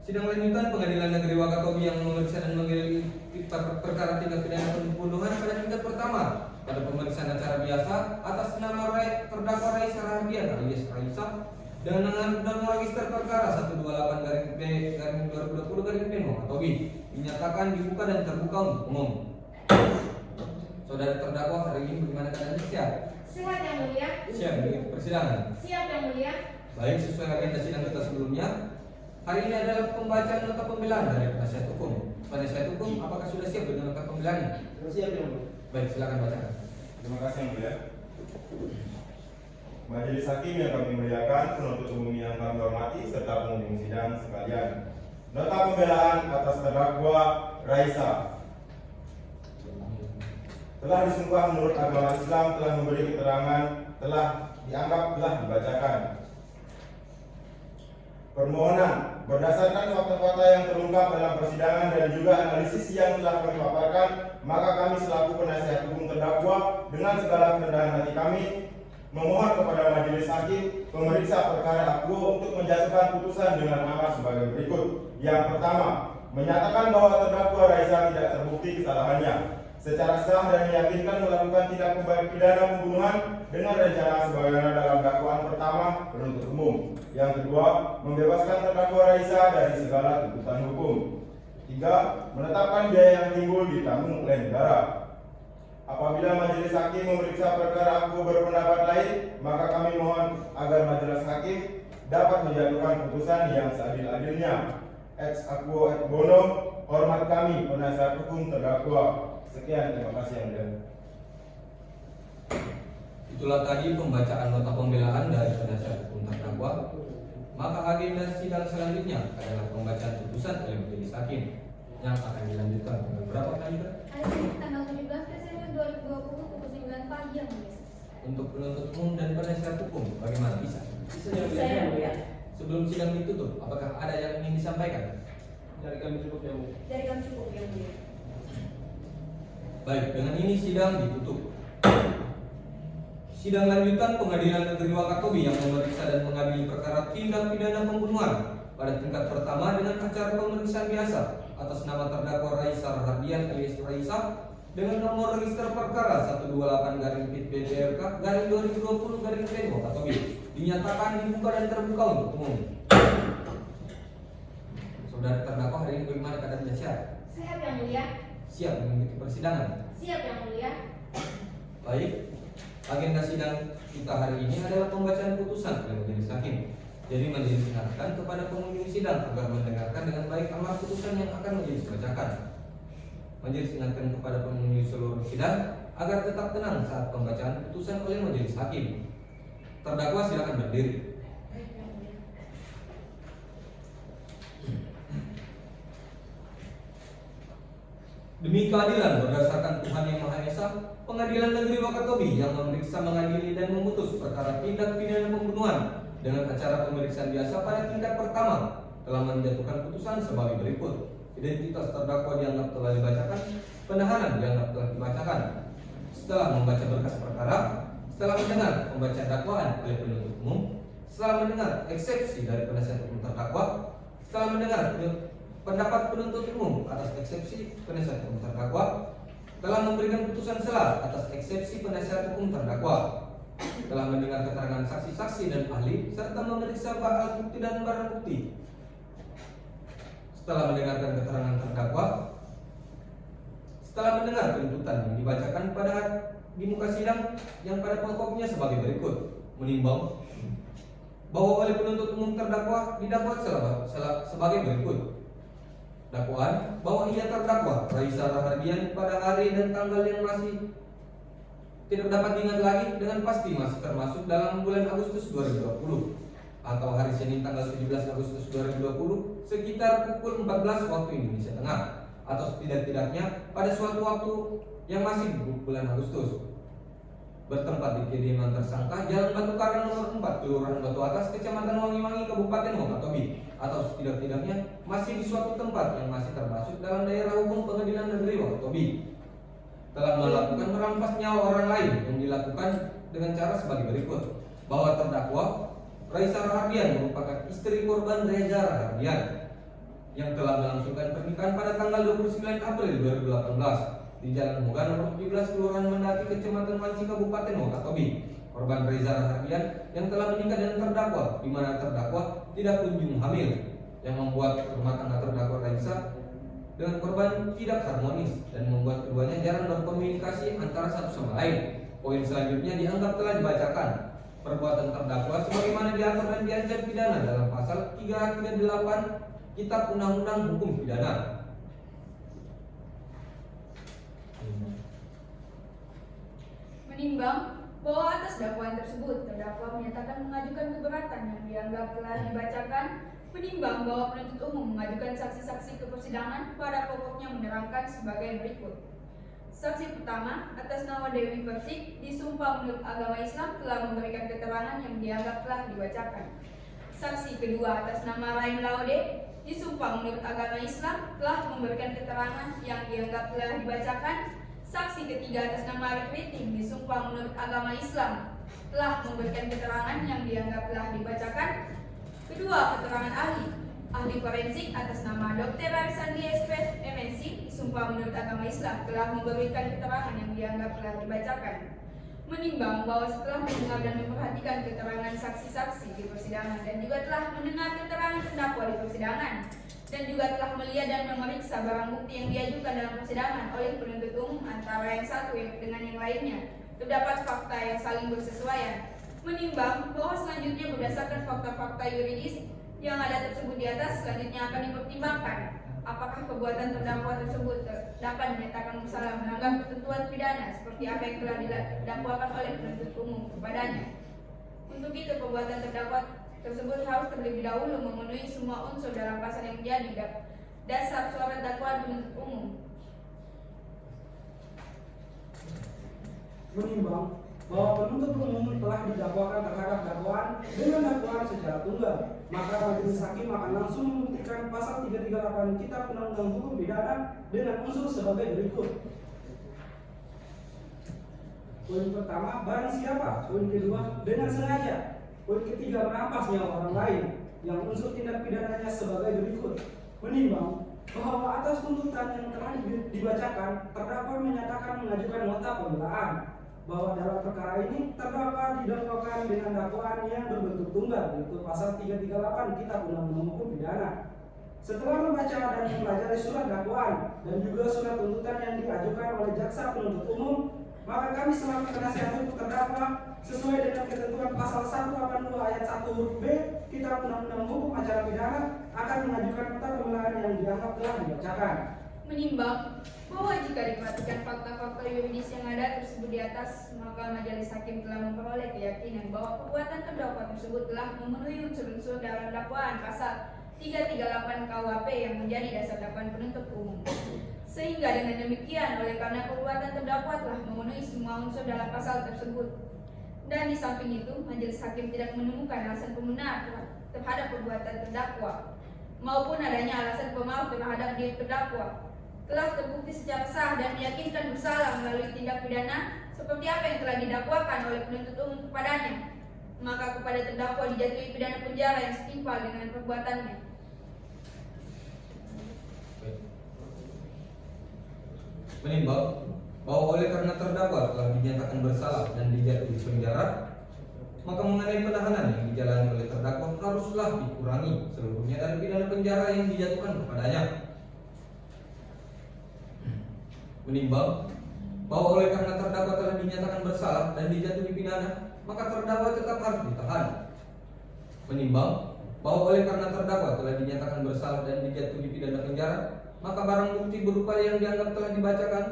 Sidang lanjutan Pengadilan Negeri Wakatobi yang memeriksa dan mengadili perkara tindak pidana pembunuhan pada tingkat pertama pada pemeriksaan acara biasa atas nama terdakwa Raisa Rahardian alias Raisa dengan nomor register perkara 128/B/2020/P Wakatobi dinyatakan dibuka dan terbuka untuk umum. Saudara terdakwa hari ini bagaimana keadaan siap? Sehat yang mulia. Siap mengikuti persidangan. Siap yang mulia. Baik, sesuai agenda sidang kita sebelumnya, hari ini adalah pembacaan nota pembelaan dari penasihat hukum. Penasihat hukum, apakah sudah siap dengan nota pembelaannya? Siap ya mulia. Baik, silakan bacakan. Terima kasih yang mulia. Majelis hakim yang kami muliakan, penuntut umum yang kami hormati, serta pengunjung sidang sekalian. Nota pembelaan atas terdakwa Raisa telah disumpah menurut agama Islam, telah memberi keterangan, telah dianggap telah dibacakan. Permohonan berdasarkan fakta-fakta yang terungkap dalam persidangan dan juga analisis yang telah kami paparkan, maka kami selaku penasihat hukum terdakwa dengan segala kerendahan hati kami memohon kepada majelis hakim pemeriksa perkara akuo untuk menjatuhkan putusan dengan amar sebagai berikut. Yang pertama, menyatakan bahwa terdakwa Raisa tidak terbukti kesalahannya secara sah dan meyakinkan melakukan tindak pidana pembunuhan dengan rencana sebagaimana dalam dakwaan pertama penuntut umum. Yang kedua, membebaskan terdakwa Raisa dari segala tuntutan hukum. 3. Menetapkan biaya yang timbul ditanggung oleh negara. Apabila majelis hakim memeriksa perkara aku berpendapat lain, maka kami mohon agar majelis hakim dapat menjatuhkan putusan yang seadil-adilnya. Ex aquo et bono, hormat kami penasihat hukum terdakwa. Sekian, terima kasih yang mulia. Itulah tadi pembacaan nota pembelaan dari penasihat hukum terdakwa. Maka agenda sidang selanjutnya adalah pembacaan putusan oleh majelis hakim yang akan dilanjutkan dengan berapa kali? Hari ini tanggal 17 Desember 2020 pukul 9 pagi yang mulia. Untuk penuntut umum dan penasihat hukum bagaimana? Bisa? Bisa yang mulia. Sebelum sidang ditutup, apakah ada yang ingin disampaikan? Dari kami cukup ya mulia. Dari kami cukup ya mulia. Baik, dengan ini sidang ditutup. Sidang lanjutan Pengadilan Negeri Wakatobi yang memeriksa dan mengadili perkara tindak pidana pembunuhan pada tingkat pertama dengan acara pemeriksaan biasa atas nama terdakwa Raisa Rahardian alias Raisa dengan nomor register perkara 128/B/BRK/2020/P Wakatobi dinyatakan dibuka dan terbuka untuk umum. Saudara terdakwa hari ini bagaimana keadaannya? Siap? Sehat yang mulia. Siap mengikuti persidangan. Siap yang mulia. Baik, agenda sidang kita hari ini adalah pembacaan putusan oleh majelis hakim. Jadi majelis ingatkan kepada pengunjung sidang agar mendengarkan dengan baik amar putusan yang akan majelis bacakan. Majelis ingatkan kepada pengunjung seluruh sidang agar tetap tenang saat pembacaan putusan oleh majelis hakim. Terdakwa silakan berdiri. Demi keadilan berdasarkan Tuhan Yang Maha Esa, Pengadilan Negeri Wakatobi yang memeriksa, mengadili dan memutus perkara tindak pidana pembunuhan dengan acara pemeriksaan biasa pada tingkat pertama telah menjatuhkan putusan sebagai berikut. Identitas terdakwa dianggap telah dibacakan, penahanan dianggap telah dibacakan. Setelah membaca berkas perkara, setelah mendengar pembacaan dakwaan oleh penuntut umum, setelah mendengar eksepsi dari penasihat hukum terdakwa, setelah mendengar pendapat penuntut umum atas eksepsi penasihat hukum terdakwa, telah memberikan putusan sela atas eksepsi penasihat hukum terdakwa, telah mendengar keterangan saksi-saksi dan ahli serta memeriksa alat bukti dan barang bukti, setelah mendengarkan keterangan terdakwa, setelah mendengar tuntutan yang dibacakan di muka sidang yang pada pokoknya sebagai berikut, menimbang bahwa oleh penuntut umum terdakwa didakwa sebagai berikut. dakwaan bahwa ia terdakwa Raisa Rahardian pada hari dan tanggal yang masih tidak dapat diingat lagi dengan pasti masih termasuk dalam bulan Agustus 2020 atau hari Senin tanggal 17 Agustus 2020 sekitar pukul 14 waktu Indonesia Tengah atau setidak-tidaknya pada suatu waktu yang masih bulan Agustus, bertempat di kediaman tersangka Jalan Batu Karang nomor 4 Kelurahan Batu Atas Kecamatan Wangi-Wangi Kabupaten Wakatobi atau setidak-tidaknya masih di suatu tempat yang masih termasuk dalam daerah hukum Pengadilan Negeri Wakatobi, telah melakukan merampas nyawa orang lain yang dilakukan dengan cara sebagai berikut, bahwa terdakwa Raisa Rahardian merupakan istri korban Reza Rahardian yang telah melangsungkan pernikahan pada tanggal 29 April 2018 di Jalan Moga nomor 17 Kelurahan Mendaki Kecamatan Manci Kabupaten Wakatobi. Korban Reza Rahardian yang telah menikah dengan terdakwa, di mana terdakwa tidak kunjung hamil, yang membuat rumah tangga terdakwa Raisa dengan korban tidak harmonis dan membuat keduanya jarang berkomunikasi antara satu sama lain. Poin selanjutnya dianggap telah dibacakan. Perbuatan terdakwa sebagaimana diatur dan diancam pidana dalam pasal 338 Kitab Undang-Undang Hukum Pidana. Menimbang bahwa atas dakwaan tersebut terdakwa menyatakan mengajukan keberatan yang dianggap telah dibacakan, menimbang bahwa penuntut umum mengajukan saksi-saksi ke persidangan pada pokoknya menerangkan sebagai berikut. Saksi pertama atas nama Dewi Persik disumpah menurut agama Islam telah memberikan keterangan yang dianggap telah dibacakan. Saksi kedua atas nama Raim Laude disumpah menurut agama Islam telah memberikan keterangan yang dianggap telah dibacakan. Saksi ketiga atas nama Arif Riting disumpah menurut agama Islam telah memberikan keterangan yang dianggap telah dibacakan. Kedua, keterangan ahli forensik atas nama Dr. Arisandi SP MNC disumpah menurut agama Islam telah memberikan keterangan yang dianggap telah dibacakan. Menimbang bahwa setelah mendengar dan memperhatikan keterangan saksi-saksi di persidangan dan juga telah mendengar keterangan terdakwa di persidangan dan juga telah melihat dan memeriksa barang bukti yang diajukan dalam persidangan oleh penuntut umum antara yang satu dengan yang lainnya, terdapat fakta yang saling bersesuaian. Menimbang bahwa selanjutnya berdasarkan fakta-fakta yuridis yang ada tersebut di atas, selanjutnya akan dipertimbangkan apakah perbuatan terdakwa tersebut dapat dinyatakan bersalah melanggar ketentuan pidana seperti apa yang telah didakwakan oleh penuntut umum kepadanya. Untuk itu, perbuatan terdakwa tersebut harus terlebih dahulu memenuhi semua unsur dalam pasal yang menjadi dasar surat dakwaan penuntut umum. Menimbang bahwa penuntut umum telah didakwakan terhadap dakwaan dengan dakwaan secara tunggal, maka majelis hakim akan langsung membuktikan pasal 338 Kitab Undang-Undang Hukum Pidana dengan unsur sebagai berikut. Poin pertama, barang siapa. Poin kedua, dengan sengaja. Poin ketiga, merampas nyawa orang lain, yang unsur tindak pidananya sebagai berikut. Menimbang bahwa atas tuntutan yang telah dibacakan, terdakwa menyatakan mengajukan nota pembelaan bahwa dalam perkara ini terdakwa didakwakan dengan dakwaan yang berbentuk tunggal, yaitu pasal 338 Kitab Undang-Undang Hukum Pidana. Setelah membaca dan mempelajari surat dakwaan dan juga surat tuntutan yang diajukan oleh jaksa penuntut umum, maka kami selaku penasihat hukum terdakwa sesuai dengan ketentuan pasal 182 ayat 1 huruf B Kitab Undang-Undang Hukum Acara Pidana akan mengajukan nota pembelaan yang dianggap telah dibacakan. Menimbang bahwa jika diperhatikan fakta-fakta yuridis yang ada tersebut di atas, maka majelis hakim telah memperoleh keyakinan bahwa perbuatan terdakwa tersebut telah memenuhi unsur-unsur dalam dakwaan pasal 338 KUHP yang menjadi dasar dakwaan penuntut umum. Sehingga dengan demikian, oleh karena perbuatan terdakwa telah memenuhi semua unsur dalam pasal tersebut, dan di samping itu, majelis hakim tidak menemukan alasan pembenar terhadap perbuatan terdakwa maupun adanya alasan pemaaf terhadap diri terdakwa, telah terbukti secara sah dan meyakinkan bersalah melalui tindak pidana seperti apa yang telah didakwakan oleh penuntut umum kepadanya, maka kepada terdakwa dijatuhi pidana penjara yang setimpal dengan perbuatannya. Menimbang bahwa oleh karena terdakwa telah dinyatakan bersalah dan dijatuhi penjara, maka mengenai penahanan yang dijalani oleh terdakwa haruslah dikurangi seluruhnya dari pidana penjara yang dijatuhkan kepadanya. Menimbang bahwa oleh karena terdakwa telah dinyatakan bersalah dan dijatuhi pidana, maka terdakwa tetap harus ditahan. Menimbang bahwa oleh karena terdakwa telah dinyatakan bersalah dan dijatuhi pidana penjara, maka barang bukti berupa yang dianggap telah dibacakan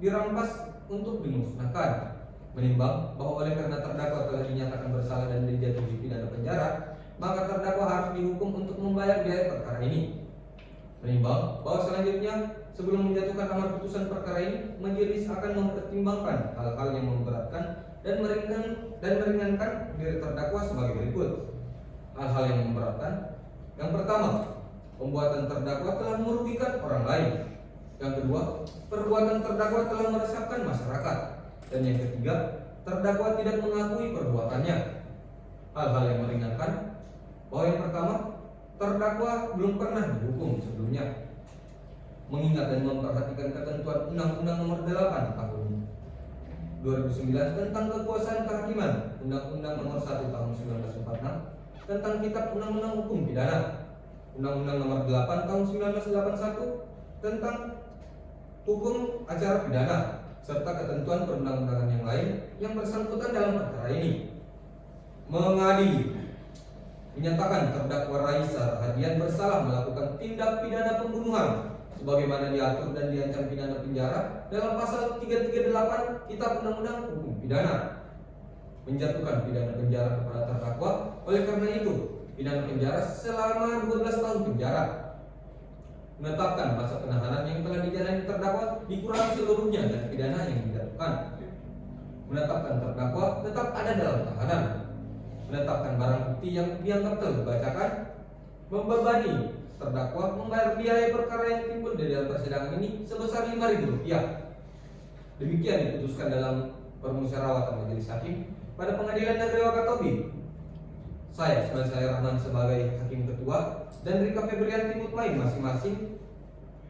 dirampas untuk dimusnahkan. Menimbang bahwa oleh karena terdakwa telah dinyatakan bersalah dan dijatuhi pidana penjara, maka terdakwa harus dihukum untuk membayar biaya perkara ini. Menimbang bahwa selanjutnya sebelum menjatuhkan amar putusan perkara ini, majelis akan mempertimbangkan hal-hal yang memberatkan dan meringankan diri terdakwa sebagai berikut. Hal-hal yang memberatkan: yang pertama, pembuatan terdakwa telah merugikan orang lain. Yang kedua, perbuatan terdakwa telah meresahkan masyarakat. Dan yang ketiga, terdakwa tidak mengakui perbuatannya. Hal-hal yang meringankan: bahwa yang pertama, terdakwa belum pernah dihukum sebelumnya, mengingat dan memperhatikan ketentuan Undang-Undang Nomor 8 Tahun 2009 tentang kekuasaan kehakiman, Undang-Undang Nomor 1 Tahun 1946 tentang Kitab Undang-Undang Hukum Pidana, Undang-Undang Nomor 8 Tahun 1981 tentang Hukum Acara Pidana, serta ketentuan perundang-undangan yang lain yang bersangkutan dalam perkara ini. Mengadili, menyatakan terdakwa Raisa Rahadian bersalah melakukan tindak pidana pembunuhan sebagaimana diatur dan diancam pidana penjara dalam pasal 338 Kitab Undang-Undang Hukum Pidana. Menjatuhkan pidana penjara kepada terdakwa, oleh karena itu pidana penjara selama 12 tahun penjara. Menetapkan masa penahanan yang telah dijalani terdakwa dikurangi seluruhnya dan pidana yang dijatuhkan. Menetapkan terdakwa tetap ada dalam tahanan. Menetapkan barang bukti yang dianggap telah dibacakan. Membebani terdakwa membayar biaya perkara yang timbul dari dalam persidangan ini sebesar Rp5.000. Demikian diputuskan dalam permusyawaratan majelis hakim pada Pengadilan Negeri Wakatobi. Saya Rahman sebagai hakim ketua dan Rika Febrianti Mutmain masing-masing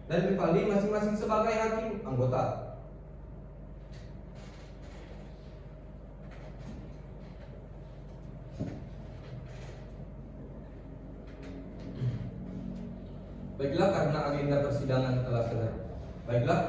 dan Rivaldi masing-masing sebagai hakim anggota. Baiklah, karena agenda persidangan telah selesai. Baiklah,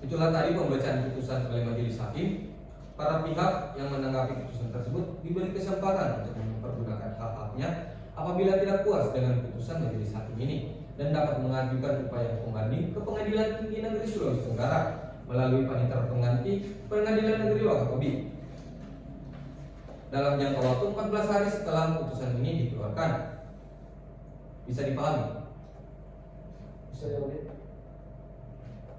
itulah tadi pembacaan putusan oleh majelis hakim. Para pihak yang menanggapi putusan tersebut diberi kesempatan untuk mempergunakan hak-haknya apabila tidak puas dengan putusan majelis hakim ini dan dapat mengajukan upaya hukum banding ke Pengadilan Tinggi Negeri Sulawesi Tenggara melalui panitera pengganti Pengadilan Negeri Wakatobi dalam jangka waktu 14 hari setelah putusan ini dikeluarkan. Bisa dipahami?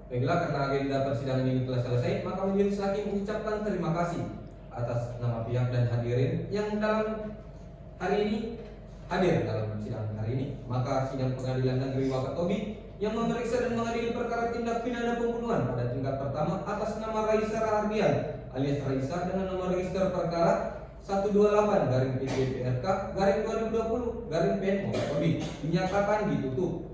Baiklah, karena agenda persidangan ini telah selesai, maka majelis hakim mengucapkan terima kasih atas nama pihak dan hadirin yang dalam hari ini hadir dalam persidangan hari ini. Maka sidang Pengadilan Negeri Wakatobi yang memeriksa dan mengadili perkara tindak pidana pembunuhan pada tingkat pertama atas nama Raisa Rahadian alias Raisa dengan nomor register perkara 128-PDPRK-2020-PN Wakatobi dinyatakan ditutup.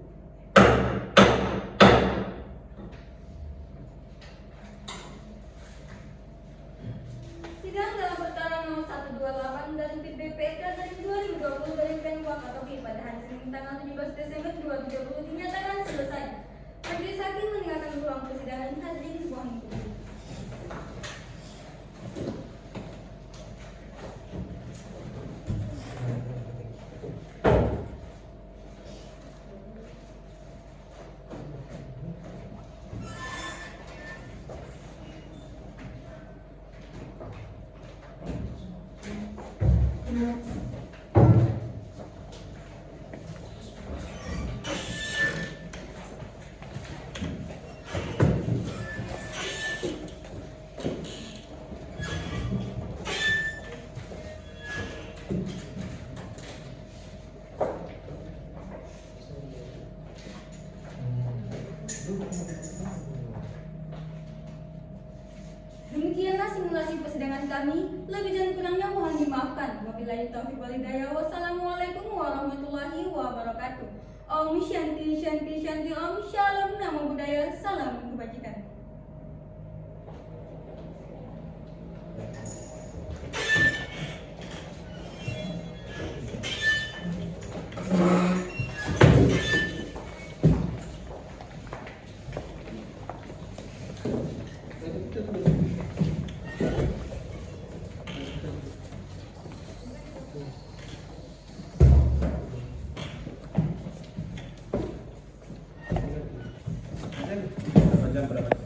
Sidang dalam perkara nomor 128 dari PDPRK dari 2020 dari PN Wakatobi pada hari Senin tanggal 17 Desember 2020 dinyatakan selesai. Majelis hakim meninggalkan ruang persidangan. Hadirin mohon ditutup. Demikianlah simulasi persidangan kami. Lebih dan kurangnya mohon dimaafkan. Wabillahi taufiq wal hidayah. Wassalamualaikum warahmatullahi wabarakatuh. Om Shanti Shanti Shanti Om Shalom Namo Buddhaya. Salam kebajikan. perpanjangan pendapat.